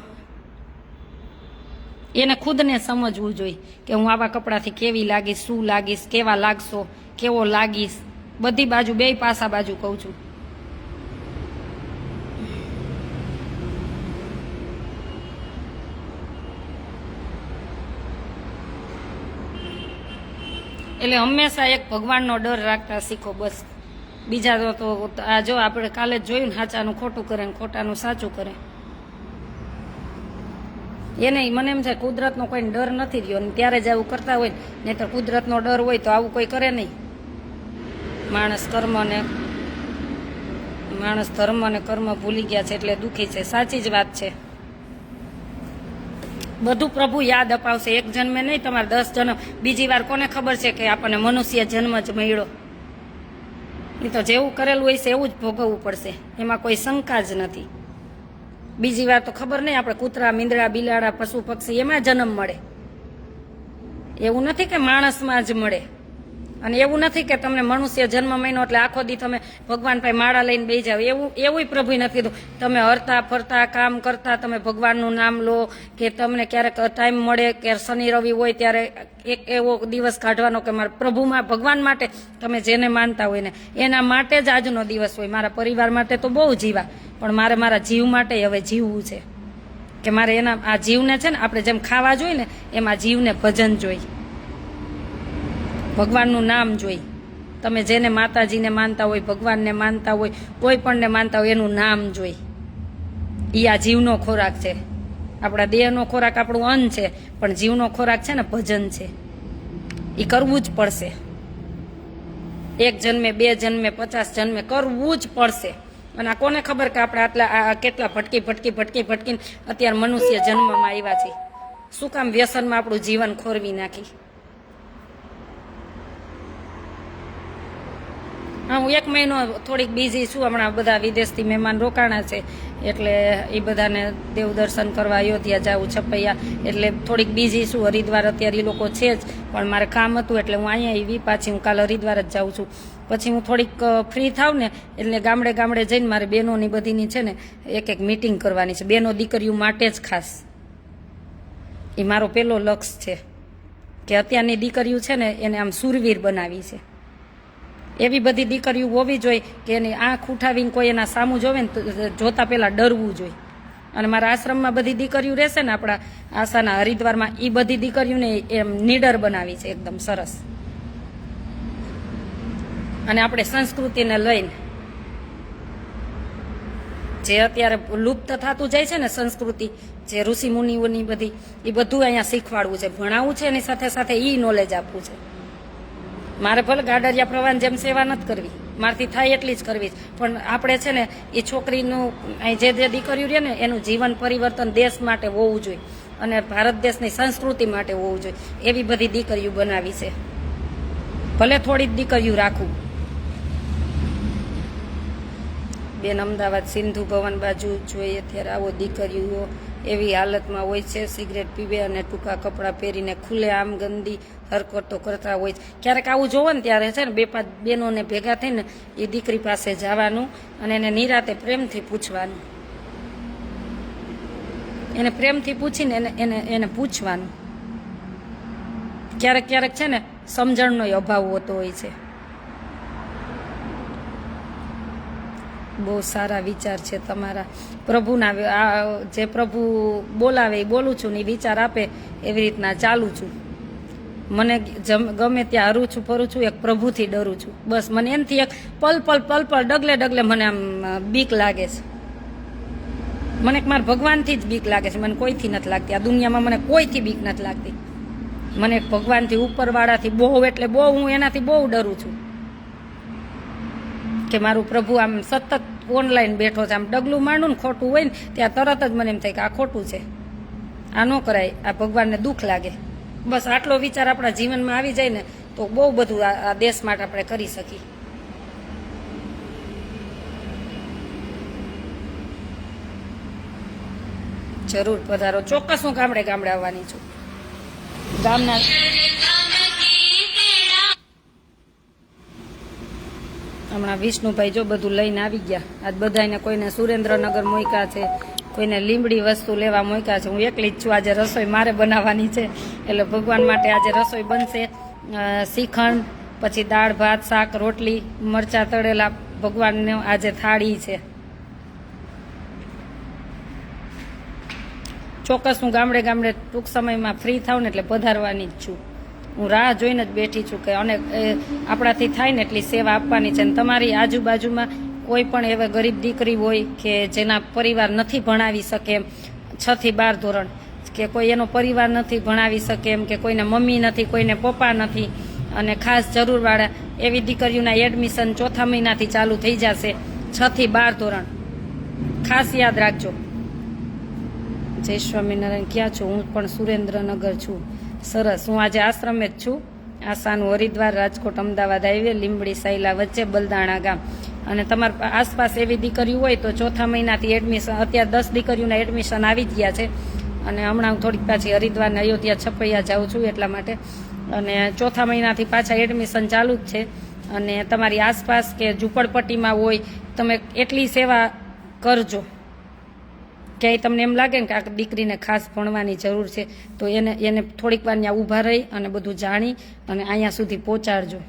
એને ખુદને સમજવું જોઈએ કે હું આવા કપડાથી કેવી લાગીશ, શું લાગીશ, કેવા લાગશો, કેવો લાગીશ. બધી બાજુ, બે પાસા બાજુ કહું છું. એટલે હંમેશા એક ભગવાનનો ડર રાખતા શીખો, બસ. બીજા તો આ જો આપણે કાલે જ જોયું ને, સાચાનું ખોટું કરે ને ખોટાનું સાચું કરે. એને મને એમ છે કુદરતનો કોઈ ડર નથી રહ્યો, ને ત્યારે જ આવું કરતા હોય, નહીં તો કુદરતનો ડર હોય તો આવું કોઈ કરે નહીં. માણસ ધર્મ અને કર્મ ભૂલી ગયા છે એટલે દુઃખી છે. સાચી જ વાત છે. બધું પ્રભુ યાદ અપાવશે. એક જન્મે નહીં, તમારે 10 જન્મ. બીજી વાર કોને ખબર છે કે આપણને મનુષ્ય જન્મ જ મળ્યો? એ તો જેવું કરેલું હોય છે એવું જ ભોગવવું પડશે, એમાં કોઈ શંકા જ નથી. બીજી વાર તો ખબર નહીં, આપણે કૂતરા, મીંદડા, બિલાડા, પશુ પક્ષી એમાં જન્મ મળે. એવું નથી કે માણસમાં જ મળે. અને એવું નથી કે તમને મનુષ્ય જન્મ મહિનો એટલે આખો દી તમે ભગવાન પાસે માળા લઈને બેસી જાવ, એવું પ્રભુએ નથી કીધું. તમે હરતા ફરતા કામ કરતા તમે ભગવાનનું નામ લો, કે તમને ક્યારેક ટાઈમ મળે કે શનિ રવિ હોય ત્યારે એક એવો દિવસ કાઢવાનો કે મારા પ્રભુમાં, ભગવાન માટે તમે જેને માનતા હોય ને એના માટે જ આજનો દિવસ હોય. મારા પરિવાર માટે તો બહુ જીવા, પણ મારે મારા જીવ માટે હવે જીવવું છે કે મારે એના આ જીવને છે ને આપણે જેમ ખાવા જોઈએ ને એમાં જીવને ભજન જોઈ, ભગવાનનું નામ જોઈ. તમે જેને માતાજીને માનતા હોય, ભગવાનને માનતા હોય, કોઈ પણને માનતા હોય, એનું નામ જોઈ. એ આ જીવનો ખોરાક છે. આપણા દેહનો ખોરાક આપણું અન્ન છે, પણ જીવનો ખોરાક છે ને ભજન છે. એ કરવું જ પડશે. 1 જન્મે, 2 જન્મે, 50 જન્મે કરવું જ પડશે. અને આ કોને ખબર કે આપણે આટલા કેટલા ભટકીને અત્યારે મનુષ્ય જન્મમાં આવ્યા છીએ. શું કામ વ્યસનમાં આપણું જીવન ખોરવી નાખી? હા, હું 1 મહિનો થોડીક બિઝી છું. હમણાં બધા વિદેશથી મહેમાન રોકાણા છે, એટલે એ બધાને દેવ દર્શન કરવા અયોધ્યા જાઉં છપૈયા, એટલે થોડીક બિઝી છું. હરિદ્વાર અત્યારે એ લોકો છે જ, પણ મારે કામ હતું એટલે હું અહીંયા આવી. પાછી હું કાલે હરિદ્વાર જ જાઉં છું. પછી હું થોડીક ફ્રી થાવ ને એટલે ગામડે ગામડે જઈને મારે બહેનોની બધીની છે ને એક મિટિંગ કરવાની છે, બહેનો દીકરીઓ માટે જ ખાસ. એ મારો પહેલો લક્ષ્ય છે કે અત્યારની દીકરીઓ છે ને એને આમ સુરવીર બનાવી છે. એવી બધી દીકરીઓ હોવી જોઈએ કે એની આંખ ઉઠાવીને કોઈ એના સામું જોવે ને તો જોતા પહેલાં ડરવું જોઈએ. અને મારા આશ્રમમાં બધી દીકરીઓ રહેશે ને આપણા આશાના હરિદ્વારમાં, એ બધી દીકરીઓને એમ નીડર બનાવી છે એકદમ સરસ. અને આપણે સંસ્કૃતિને લઈને જે અત્યારે લુપ્ત થતું જાય છે ને સંસ્કૃતિ, જે ઋષિ મુનિઓની બધી, એ બધું અહીંયા શીખવાડવું છે, ભણાવવું છે, એની સાથે સાથે એ નોલેજ આપવું છે. મારે ભલે ગાડરિયા પ્રવાહની જેમ સેવા નથી કરવી, મારથી થાય એટલી જ કરવી, પણ આપણે છે ને એ છોકરીનું જે દીકરીઓ રહે ને એનું જીવન પરિવર્તન દેશ માટે હોવું જોઈએ અને ભારત દેશની સંસ્કૃતિ માટે હોવું જોઈએ. એવી બધી દીકરીઓ બનાવી છે. ભલે થોડી જ દીકરીઓ રાખવું. બેન અમદાવાદ સિંધુ ભવન બાજુ જોઈએ ત્યારે આવો દીકરીઓ એવી હાલતમાં હોય છે, સિગરેટ પીવે અને ટૂંકા કપડાં પહેરીને ખુલ્લે આમ ગંદી હરકતો કરતા હોય છે. ક્યારેક આવું જોવો ને ત્યારે છે ને 2-5 બહેનોને ભેગા થઈને એ દીકરી પાસે જવાનું અને એને નિરાતે પ્રેમથી પૂછવાનું, એને પ્રેમથી પૂછીને એને પૂછવાનું. ક્યારેક ક્યારેક છે ને સમજણનો અભાવ હોતો હોય છે. બહુ સારા વિચાર છે તમારા. પ્રભુના જે પ્રભુ બોલાવે એ બોલું છું ને, એ વિચાર આપે એવી રીતના ચાલું છું. મને ગમે ત્યાં હરું છું ફરું છું, એક પ્રભુથી ડરું છું. બસ મને એનથી એક પલ પલ ડગલે મને આમ બીક લાગે છે. મને મારા ભગવાનથી જ બીક લાગે છે, મને કોઈથી નથી લાગતી. આ દુનિયામાં મને કોઈથી બીક નથી લાગતી. મને એક ભગવાનથી, ઉપરવાળાથી બહુ એટલે બહુ, હું એનાથી બહુ ડરું છું કે મારું પ્રભુ આમ સતત ઓનલાઈન બેઠો છે. આમ ડગલું માંડું ને ખોટું હોય ને ત્યાં તરત જ મને એમ થાય કે આ ખોટું છે, આ ન કરાય, આ ભગવાનને દુઃખ લાગે. બસ આટલો વિચાર આપણા જીવનમાં આવી જાય ને તો બહુ બધું આ દેશ માટે આપણે કરી શકીએ. જરૂર પધારો, ચોક્કસ હું ગામડે આવવાની છું. ગામના હમણાં વિષ્ણુભાઈ જો બધું લઈને આવી ગયા. આજ બધાને કોઈને સુરેન્દ્રનગર મોયકા છે, કોઈને લીમડી વસ્તુ લેવા મોયકા છે. હું એકલી જ છું. આજે રસોઈ મારે બનાવવાની છે, એટલે ભગવાન માટે આજે રસોઈ બનશે. શ્રીખંડ, પછી દાળ ભાત શાક રોટલી મરચાં તળેલા, ભગવાનને આજે થાળી છે. ચોક્કસ હું ગામડે ટૂંક સમયમાં ફ્રી થાવ ને એટલે પધારવાની જ છું. હું રાહ જોઈને જ બેઠી છું કે અને આપણાથી થાય ને એટલી સેવા આપવાની છે. અને તમારી આજુબાજુમાં કોઈ પણ એવા ગરીબ દીકરી હોય કે જેના પરિવાર નથી ભણાવી શકે એમ, 6 થી 12 ધોરણ, કે કોઈ એનો પરિવાર નથી ભણાવી શકે એમ, કે કોઈને મમ્મી નથી, કોઈને પપ્પા નથી, અને ખાસ જરૂરવાળા એવી દીકરીઓના એડમિશન 4થા મહિનાથી ચાલુ થઈ જશે. 6 થી 12 ધોરણ ખાસ યાદ રાખજો. જય સ્વામિનારાયણ. ક્યાં છો? હું પણ સુરેન્દ્રનગર છું. સરસ. હું આજે આશ્રમે જ છું. આશાનું હરિદ્વાર રાજકોટ અમદાવાદ હાઈવે, લીંબડી સાયલા વચ્ચે બલદાણા ગામ. અને તમારા આસપાસ એવી દીકરીઓ હોય તો 4થા મહિનાથી એડમિશન, અત્યારે 10 દીકરીઓના એડમિશન આવી જ ગયા છે. અને હમણાં હું થોડીક પાછી હરિદ્વારને અયોધ્યા છપૈયા જાઉં છું એટલા માટે. અને 4થા મહિનાથી પાછા એડમિશન ચાલુ જ છે. અને તમારી આસપાસ કે ઝૂંપડપટ્ટીમાં હોય, તમે એટલી સેવા કરજો. ક્યાંય તમને એમ લાગે ને કે આ દીકરીને ખાસ ભણવાની જરૂર છે તો એને થોડીક વાર ત્યાં ઊભા રહી અને બધું જાણી અને અહીંયા સુધી પહોંચાડજો.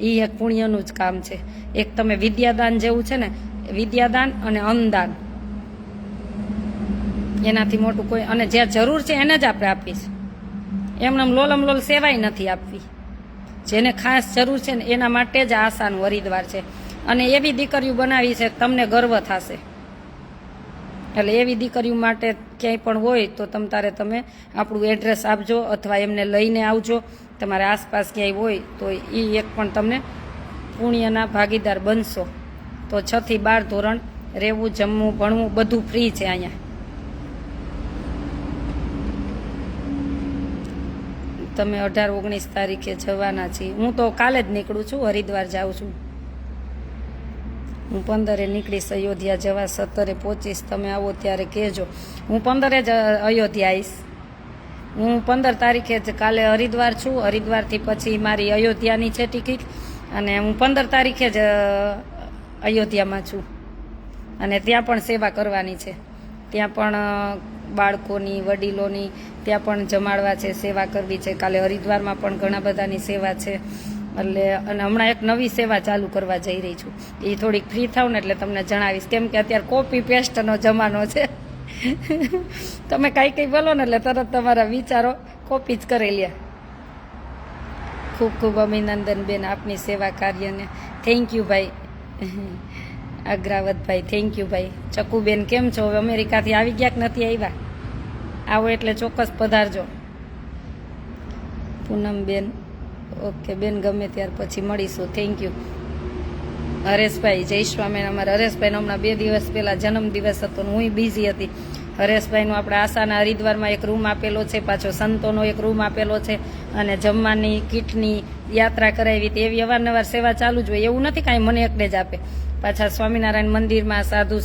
એ એક પુણ્યનું જ કામ છે. એક તમે વિદ્યાદાન જેવું છે ને, વિદ્યાદાન અને અન્નદાન, એનાથી મોટું કોઈ, અને જ્યાં જરૂર છે એને જ આપણે આપીશ. એમને લોલમ લોલ સેવાય નથી આપવી. જેને ખાસ જરૂર છે ને એના માટે જ આશાનું હરિદ્વાર છે. અને એવી દીકરીઓ બનાવી છે તમને ગર્વ થશે. એટલે એવી દીકરીઓ માટે ક્યાંય પણ હોય તો તમે આપણું એડ્રેસ આપજો અથવા એમને લઈને આવજો. તમારે આસપાસ ક્યાંય હોય તો એ એક પણ તમને પુણ્યના ભાગીદાર બનશો. તો 6 થી 12 ધોરણ રહેવું, જમવું, ભણવું બધું ફ્રી છે અહીંયા. તમે 18-19 તારીખે જવાના છીએ. હું તો કાલે જ નીકળું છું, હરિદ્વાર જાઉં છું. હું 15 નીકળીશ અયોધ્યા જવા, 17 પહોંચીશ. તમે આવો ત્યારે કહેજો. હું 15 જ અયોધ્યા આવીશ. હું 15 તારીખે જ કાલે હરિદ્વાર છું. હરિદ્વારથી પછી મારી અયોધ્યાની છે ટિકિટ, અને હું 15 તારીખે જ અયોધ્યામાં છું. અને ત્યાં પણ સેવા કરવાની છે. ત્યાં પણ બાળકોની, વડીલોની ત્યાં પણ જમાડવા છે, સેવા કરવી છે. કાલે હરિદ્વારમાં પણ ઘણા બધાની સેવા છે. એટલે અને હમણાં એક નવી સેવા ચાલુ કરવા જઈ રહી છું. એ થોડીક ફ્રી થાવ ને એટલે તમને જણાવીશ, કેમ કે અત્યારે કોપી પેસ્ટનો જમાનો છે. તમે કંઈ બોલો ને એટલે તરત તમારા વિચારો કોપી જ કરી લે. ખૂબ ખૂબ અભિનંદન બેન આપની સેવા કાર્યને. થેન્ક યુ ભાઈ અગ્રાવતભાઈ, થેન્ક યુ ભાઈ. ચકુબેન કેમ છો? હવે અમેરિકાથી આવી ગયા કે નથી આવ્યા? આવો એટલે ચોક્કસ પધારજો. પૂનમબેન, ઓકે બેન, ગમે ત્યાર પછી મળીશું. Thank you. હરેશભાઈ, જય સ્વામિનારાયણ. અમારા હરેશભાઈનો હમણાં 2 દિવસ પહેલાં જન્મદિવસ હતો ને હું બિઝી હતી. હરેશભાઈનો આપણે આશાના હરિદ્વારમાં એક રૂમ આપેલો છે, પાછો સંતોનો એક રૂમ આપેલો છે, અને જમવાની કીટની યાત્રા કરાવી હતી. એવી અવારનવાર સેવા ચાલુ જ હોય. એવું નથી કાંઈ મને એકને જ આપે. પાછા સ્વામિનારાયણ મંદિરમાં સાધુ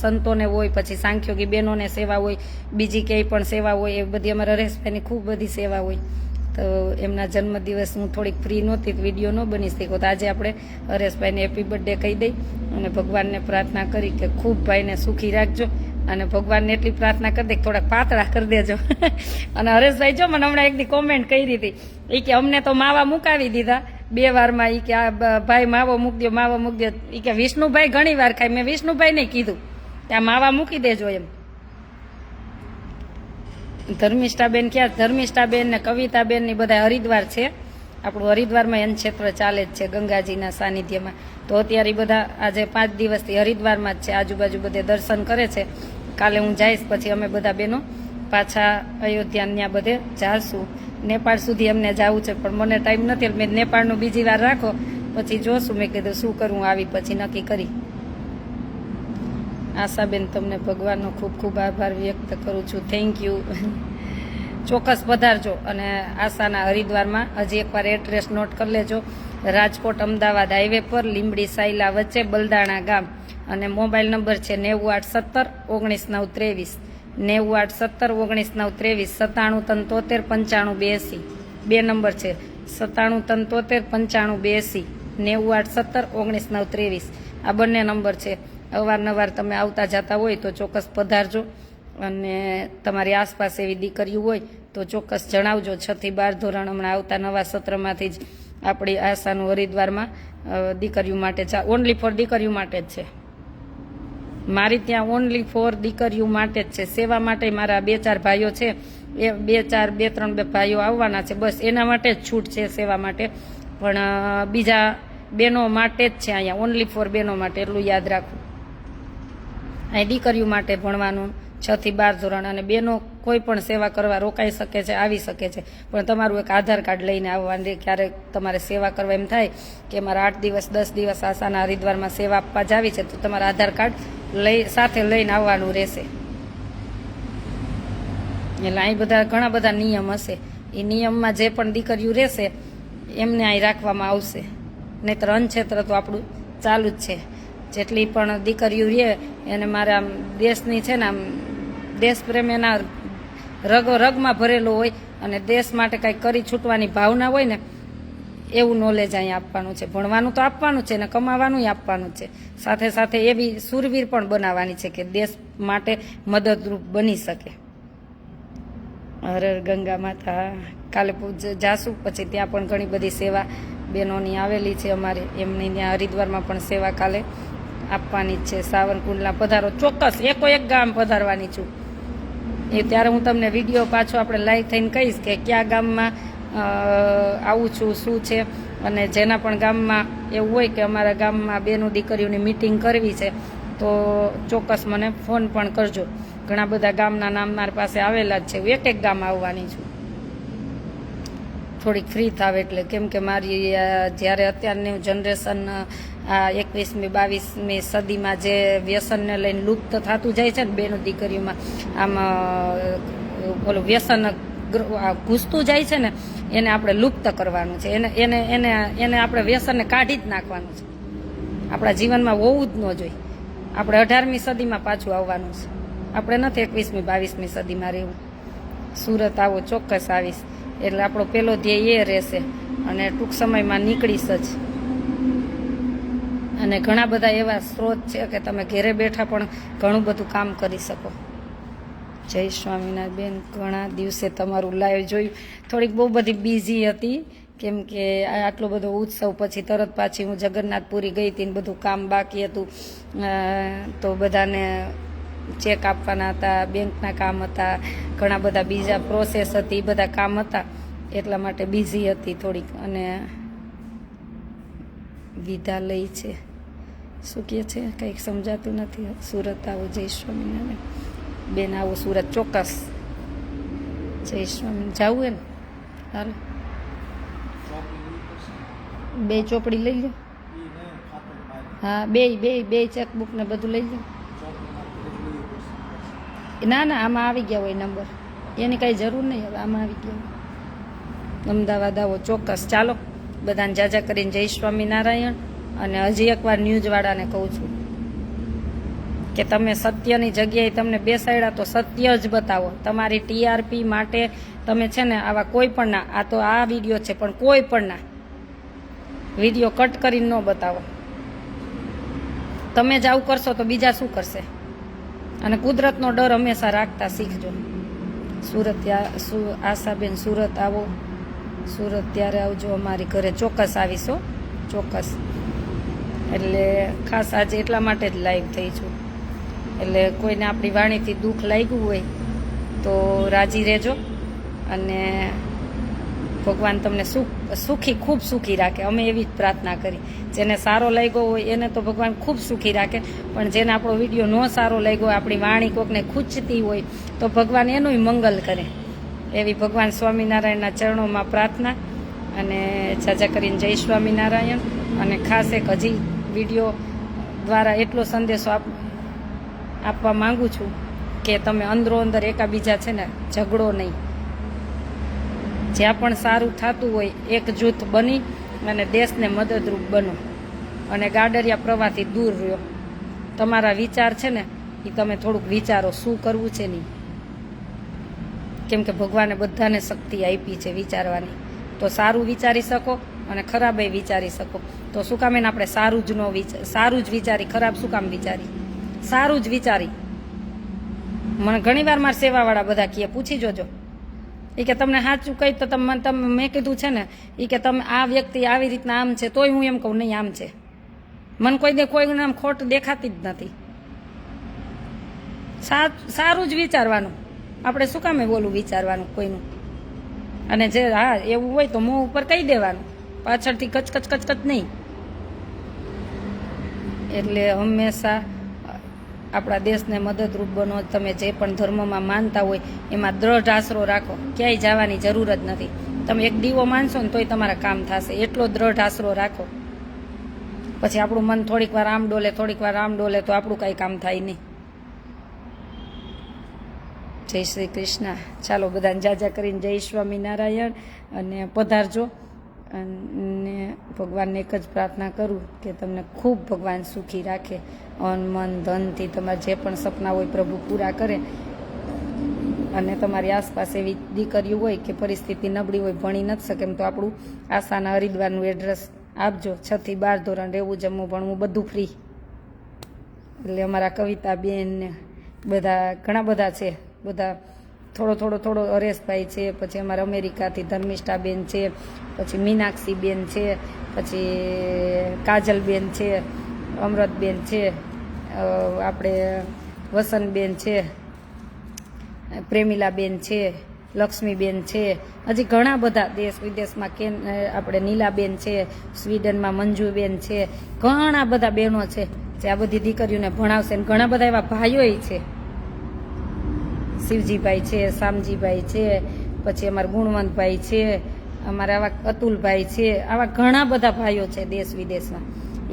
સંતોને હોય, પછી સાંખ્યોગી બહેનોને સેવા હોય, બીજી ક્યાંય પણ સેવા હોય. એ બધી અમારા હરેશભાઈની ખૂબ બધી સેવા હોય. તો એમના જન્મદિવસ હું થોડીક ફ્રી નહોતી, વિડીયો ન બની શક્યો. તો આજે આપણે હરેશભાઈને હેપી બર્થડે કહી દઈ અને ભગવાનને પ્રાર્થના કરી કે ખૂબ ભાઈને સુખી રાખજો. અને ભગવાનને એટલી પ્રાર્થના કરી દે કે થોડાક પાતળા કરી દેજો. અને હરેશભાઈ જો મને હમણાં એકદી કોમેન્ટ કરી હતી, એ કે અમને તો માવા મુકાવી દીધા 2 વારમાં. એ કે આ ભાઈ માવો મૂકી દો, માવો મૂકી દો. એ કે વિષ્ણુભાઈ ઘણી વાર ખાય. મેં વિષ્ણુભાઈને કીધું કે આ માવા મૂકી દેજો એમ. ધર્મિષ્ઠાબેન ક્યાં? ધર્મિષ્ઠાબેન ને કવિતાબેન ની બધા હરિદ્વાર છે. આપણું હરિદ્વારમાં એન ક્ષેત્ર ચાલે જ છે ગંગાજીના સાનિધ્યમાં. તો અત્યારે બધા આજે 5 દિવસથી હરિદ્વારમાં જ છે, આજુબાજુ બધે દર્શન કરે છે. કાલે હું જઈશ, પછી અમે બધા બહેનો પાછા અયોધ્યા ત્યાં બધે જાશું. નેપાળ સુધી અમને જવું છે, પણ મને ટાઈમ નથી. એટલે મેં નેપાળનું બીજી વાર રાખો, પછી જોશું. મેં કીધું શું કરવું, આવી પછી નક્કી કરી. આશાબેન, તમને ભગવાનનો ખૂબ ખૂબ આભાર વ્યક્ત કરું છું. Thank you. ચોક્કસ પધારજો. અને આશાના હરિદ્વારમાં હજી એકવાર એડ્રેસ નોટ કરી લેજો. રાજકોટ અમદાવાદ હાઈવે પર લીંબડી સાયલા વચ્ચે બલદાણા ગામ. અને મોબાઈલ નંબર છે 9817 19 9 23 9817 19 93 95 82. 2 નંબર છે 97 93 95 82 9817 19 9 23. આ બંને નંબર છે. અવારનવાર તમે આવતા જતા હોય તો ચોક્કસ પધારજો. અને તમારી આસપાસ એવી દીકરીઓ હોય તો ચોક્કસ જણાવજો. 6 થી 12 ધોરણ હમણાં આવતા નવા સત્રમાંથી જ આપણી આશાનું હરિદ્વારમાં દીકરીઓ માટે ઓનલી ફોર દીકરીઓ માટે જ છે. મારી ત્યાં ઓનલી ફોર દીકરીઓ માટે જ છે. સેવા માટે મારા 2-4 ભાઈઓ છે, એ 2-3 ભાઈઓ આવવાના છે. બસ એના માટે જ છૂટ છે સેવા માટે. પણ બીજા બહેનો માટે જ છે અહીંયા, ઓનલી ફોર બહેનો માટે. એટલું યાદ રાખવું. અહીં દીકરીઓ માટે ભણવાનું 6 થી 12 ધોરણ. અને બહેનો કોઈ પણ સેવા કરવા રોકાઈ શકે છે, આવી શકે છે. પણ તમારું એક આધાર કાર્ડ લઈને આવવાનું. ક્યારેક તમારે સેવા કરવા એમ થાય કે મારા 8 દિવસ 10 દિવસ આશાના હરિદ્વારમાં સેવા આપવા જ આવી છે, તો તમારા આધાર કાર્ડ સાથે લઈને આવવાનું રહેશે. એટલે અહીં બધા ઘણા બધા નિયમ હશે. એ નિયમમાં જે પણ દીકરીઓ રહેશે એમને અહીં રાખવામાં આવશે. નહીંતર અનક્ષેત્ર તો આપણું ચાલુ જ છે. જેટલી પણ દીકરીઓ રહે એને મારા આમ દેશની છે ને આમ દેશપ્રેમ એના રગમાં ભરેલો હોય, અને દેશ માટે કાંઈક કરી છૂટવાની ભાવના હોય ને એવું નોલેજ અહીંયા આપવાનું છે. ભણવાનું તો આપવાનું છે ને કમાવાનું આપવાનું છે. સાથે સાથે એવી સુરવીર પણ બનાવવાની છે કે દેશ માટે મદદરૂપ બની શકે. હર ગંગા માતા. કાલે જાશું, પછી ત્યાં પણ ઘણી બધી સેવા બહેનોની આવેલી છે અમારે. એમની ત્યાં હરિદ્વારમાં પણ સેવા કાલે આપવાની જ છે. સાવરકુંડલા પધારો. ચોક્કસ એક ગામ પધારવાની છું. એ ત્યારે હું તમને વિડીયો પાછો આપણે લાઈવ થઈને કહીશ કે કયા ગામમાં આવું છું, શું છે. અને જેના પણ ગામમાં એવું હોય કે અમારા ગામમાં બેનો દીકરીઓની મિટિંગ કરવી છે તો ચોક્કસ મને ફોન પણ કરજો. ઘણા બધા ગામના નામ મારી પાસે આવેલા જ છે. એક ગામ આવવાની છું થોડીક ફ્રી થાવ એટલે. કેમ કે મારી જ્યારે અત્યારની જનરેશન આ 21મી 22મી સદીમાં જે વ્યસનને લઈને લુપ્ત થતું જાય છે ને બેનો દીકરીઓમાં, આમ ઓલું વ્યસન ઘૂસતું જાય છે ને, એને આપણે લુપ્ત કરવાનું છે. એને આપણે વ્યસનને કાઢી જ નાખવાનું છે. આપણા જીવનમાં હોવું જ ન જોઈએ. આપણે 18મી સદીમાં પાછું આવવાનું છે. આપણે નથી 21મી 22મી સદીમાં રહેવું. સુરત આવો, ચોક્કસ આવીશ. એટલે આપણો પહેલો ધ્યેય એ રહેશે અને ટૂંક સમયમાં નીકળીશ જ. અને ઘણા બધા એવા સ્ત્રોત છે કે તમે ઘેરે બેઠા પણ ઘણું બધું કામ કરી શકો. જય સ્વામિનારાયણ બેન, ઘણા દિવસે તમારું લાઈવ જોયું. થોડીક બહુ બધી બિઝી હતી, કેમ કે આટલો બધો ઉત્સવ પછી તરત પાછી હું જગન્નાથપુરી ગઈ હતી ને બધું કામ બાકી હતું. તો બધાને ચેક આપવાના હતા, બેંકના કામ હતા, ઘણા બધા બીજા પ્રોસેસ હતી, બધા કામ હતા, એટલા માટે બિઝી હતી થોડીક. અને વિદ્યાલય છે શું કહે છે કંઈક સમજાતું નથી. સુરત આવો, જય સ્વામિનારાયણ બેન, આવો સુરત ચોક્કસ. જય સ્વામિનારાયણ જવું એમ હાલો, 2 ચોપડી લઈ લો. હા, બે ચેકબુક ને બધું લઈ લો. ના ના, આમાં આવી ગયા હોય નંબર, એની કાંઈ જરૂર નહીં. હવે આમાં આવી ગયા હોય. અમદાવાદ આવો ચોક્કસ. ચાલો બધાને જાજા કરીને જય સ્વામિનારાયણ. અને હજી એકવાર ન્યૂઝવાળાને કહું છું કે તમે સત્યની જગ્યાએ તમને બેસાડ્યા તો સત્ય જ બતાવો. તમારી TRP માટે તમે છે ને આવા કોઈ પણ ના, આ તો આ વિડીયો છે પણ કોઈ પણ ના વિડીયો કટ કરીને ન બતાવો. તમે જ આવું કરશો તો બીજા શું કરશે? અને કુદરતનો ડર હંમેશા રાખતા શીખજો. સુરત આશાબેન, સુરત આવો, સુરત ત્યારે આવજો અમારી ઘરે. ચોક્કસ આવીશો, ચોક્કસ. એટલે ખાસ આજે એટલા માટે જ લાઈવ થઈ છું. એટલે કોઈને આપણી વાણીથી દુઃખ લાગ્યું હોય તો રાજી રહેજો. અને ભગવાન તમને સુખી, ખૂબ સુખી રાખે. અમે એવી જ પ્રાર્થના કરી. જેને સારો લાગ્યો હોય એને તો ભગવાન ખૂબ સુખી રાખે, પણ જેને આપણો વિડીયો ન સારો લાગ્યો હોય, આપણી વાણી કોકને ખૂંચતી હોય તો ભગવાન એનુંય મંગલ કરે. એવી ભગવાન સ્વામિનારાયણના ચરણોમાં પ્રાર્થના. અને જાજા કરીને જય સ્વામિનારાયણ. અને ખાસ એક હજી વિડીયો દ્વારા એટલો સંદેશો આપવા માંગુ છું કે તમે અંદરો અંદર એકાબીજા છે ને ઝઘડો નહીં. જ્યાં પણ સારું થતું હોય એક જૂથ બની અને દેશને મદદરૂપ બનો. અને ગાડરિયા પ્રવાહથી દૂર રહ્યો. તમારા વિચાર છે ને એ તમે થોડુંક વિચારો શું કરવું છે નહીં. કેમ કે ભગવાને બધાને શક્તિ આપી છે વિચારવાની. તો સારું વિચારી શકો અને ખરાબ એ વિચારી શકો. તો શું કામ એને આપણે સારું જ વિચારી, ખરાબ શું કામ વિચારી? સારું જ વિચારી. મને ઘણી વાર મારા સેવાવાળા બધા કહે, પૂછી જોજો. એ કે તમને સાચું કહી તો તમે મેં કીધું છે ને એ કે તમે આ વ્યક્તિ આવી રીતના આમ છે, તોય હું એમ કહું નહીં આમ છે. મને કોઈને આમ ખોટ દેખાતી જ નથી. સારું જ વિચારવાનું. આપણે શું કામે બોલું વિચારવાનું કોઈનું? અને જે હા એવું હોય તો મોં ઉપર કહી દેવાનું, પાછળથી કચ નહીં. એટલે હંમેશા આપણા દેશને મદદરૂપ બનો. તમે જે પણ ધર્મમાં માનતા હોય એમાં દ્રઢ આશરો રાખો. ક્યાંય જવાની જરૂર જ નથી. તમે એક દીવો માનશો ને તોય તમારા કામ થશે. એટલો દ્રઢ આશરો રાખો. પછી આપણું મન થોડીક વાર આમ ડોલે, થોડીક વાર આમ ડોલે તો આપણું કાંઈ કામ થાય નહીં. જય શ્રી કૃષ્ણ. ચાલો બધાને જાજા કરીને જય સ્વામિનારાયણ. અને પધારજો. અને ભગવાનને એક જ પ્રાર્થના કરું કે તમને ખૂબ ભગવાન સુખી રાખે. અન મન ધનથી તમારા જે પણ સપના હોય પ્રભુ પૂરા કરે. અને તમારી આસપાસ એવી દીકરીઓ હોય કે પરિસ્થિતિ નબળી હોય, ભણી નથી શકે એમ, તો આપણું આશાના હરિદ્વારનું એડ્રેસ આપજો. 6 થી 12 ધોરણ રહેવું, જમવું, ભણવું બધું ફ્રી. એટલે અમારા કવિતા બેન ને બધા ઘણા બધા છે. બધા થોડો હરેશભાઈ છે, પછી અમારા અમેરિકાથી ધર્મિષ્ઠાબેન છે, પછી મીનાક્ષીબેન છે, પછી કાજલબેન છે, અમૃતબેન છે, આપણે વસંતબેન છે, પ્રેમિલાબેન છે, લક્ષ્મીબેન છે. હજી ઘણા બધા દેશ વિદેશમાં આપણે નીલાબેન છે, સ્વીડનમાં મંજુબેન છે. ઘણા બધા બહેનો છે જે આ બધી દીકરીઓને ભણાવશે. ઘણા બધા એવા ભાઈઓય છે. શિવજીભાઈ છે, શામજીભાઈ છે, પછી અમારા ગુણવંતભાઈ છે, અમારા આવા અતુલભાઈ છે. આવા ઘણા બધા ભાઈઓ છે દેશ વિદેશમાં.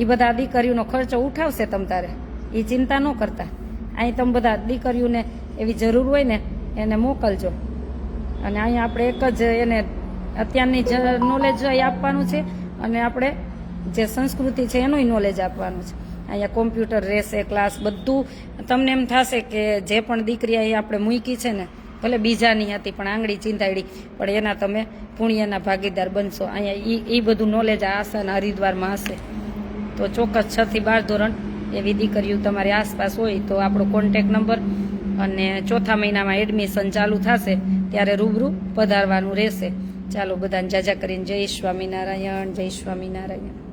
એ બધા દીકરીઓનો ખર્ચો ઉઠાવશે તમ તારે, એ ચિંતા ન કરતા. અહીં તમે બધા દીકરીઓને એવી જરૂર હોય ને એને મોકલજો. અને અહીંયા આપણે એક જ એને અત્યારની નોલેજ આપવાનું છે. અને આપણે જે સંસ્કૃતિ છે એનું નોલેજ આપવાનું છે. અહીંયા કોમ્પ્યુટર રહેશે, ક્લાસ બધું. તમને એમ થશે કે જે પણ દીકરી અહીં આપણે મૂકી છે ને, ભલે બીજાની હતી પણ આંગળી ચીંધાડી, પણ એના તમે પુણ્યના ભાગીદાર બનશો. અહીંયા એ બધું નોલેજ આ આસન હરિદ્વારમાં હશે. તો ચોક્કસ 6 થી 12 ધોરણ એવી દીકરીઓ તમારી આસપાસ હોય તો આપણો કોન્ટેક નંબર, અને ચોથા મહિનામાં એડમિશન ચાલુ થશે ત્યારે રૂબરૂ પધારવાનું રહેશે. ચાલો બધાને જાજા કરીને જય સ્વામિનારાયણ, જય સ્વામિનારાયણ.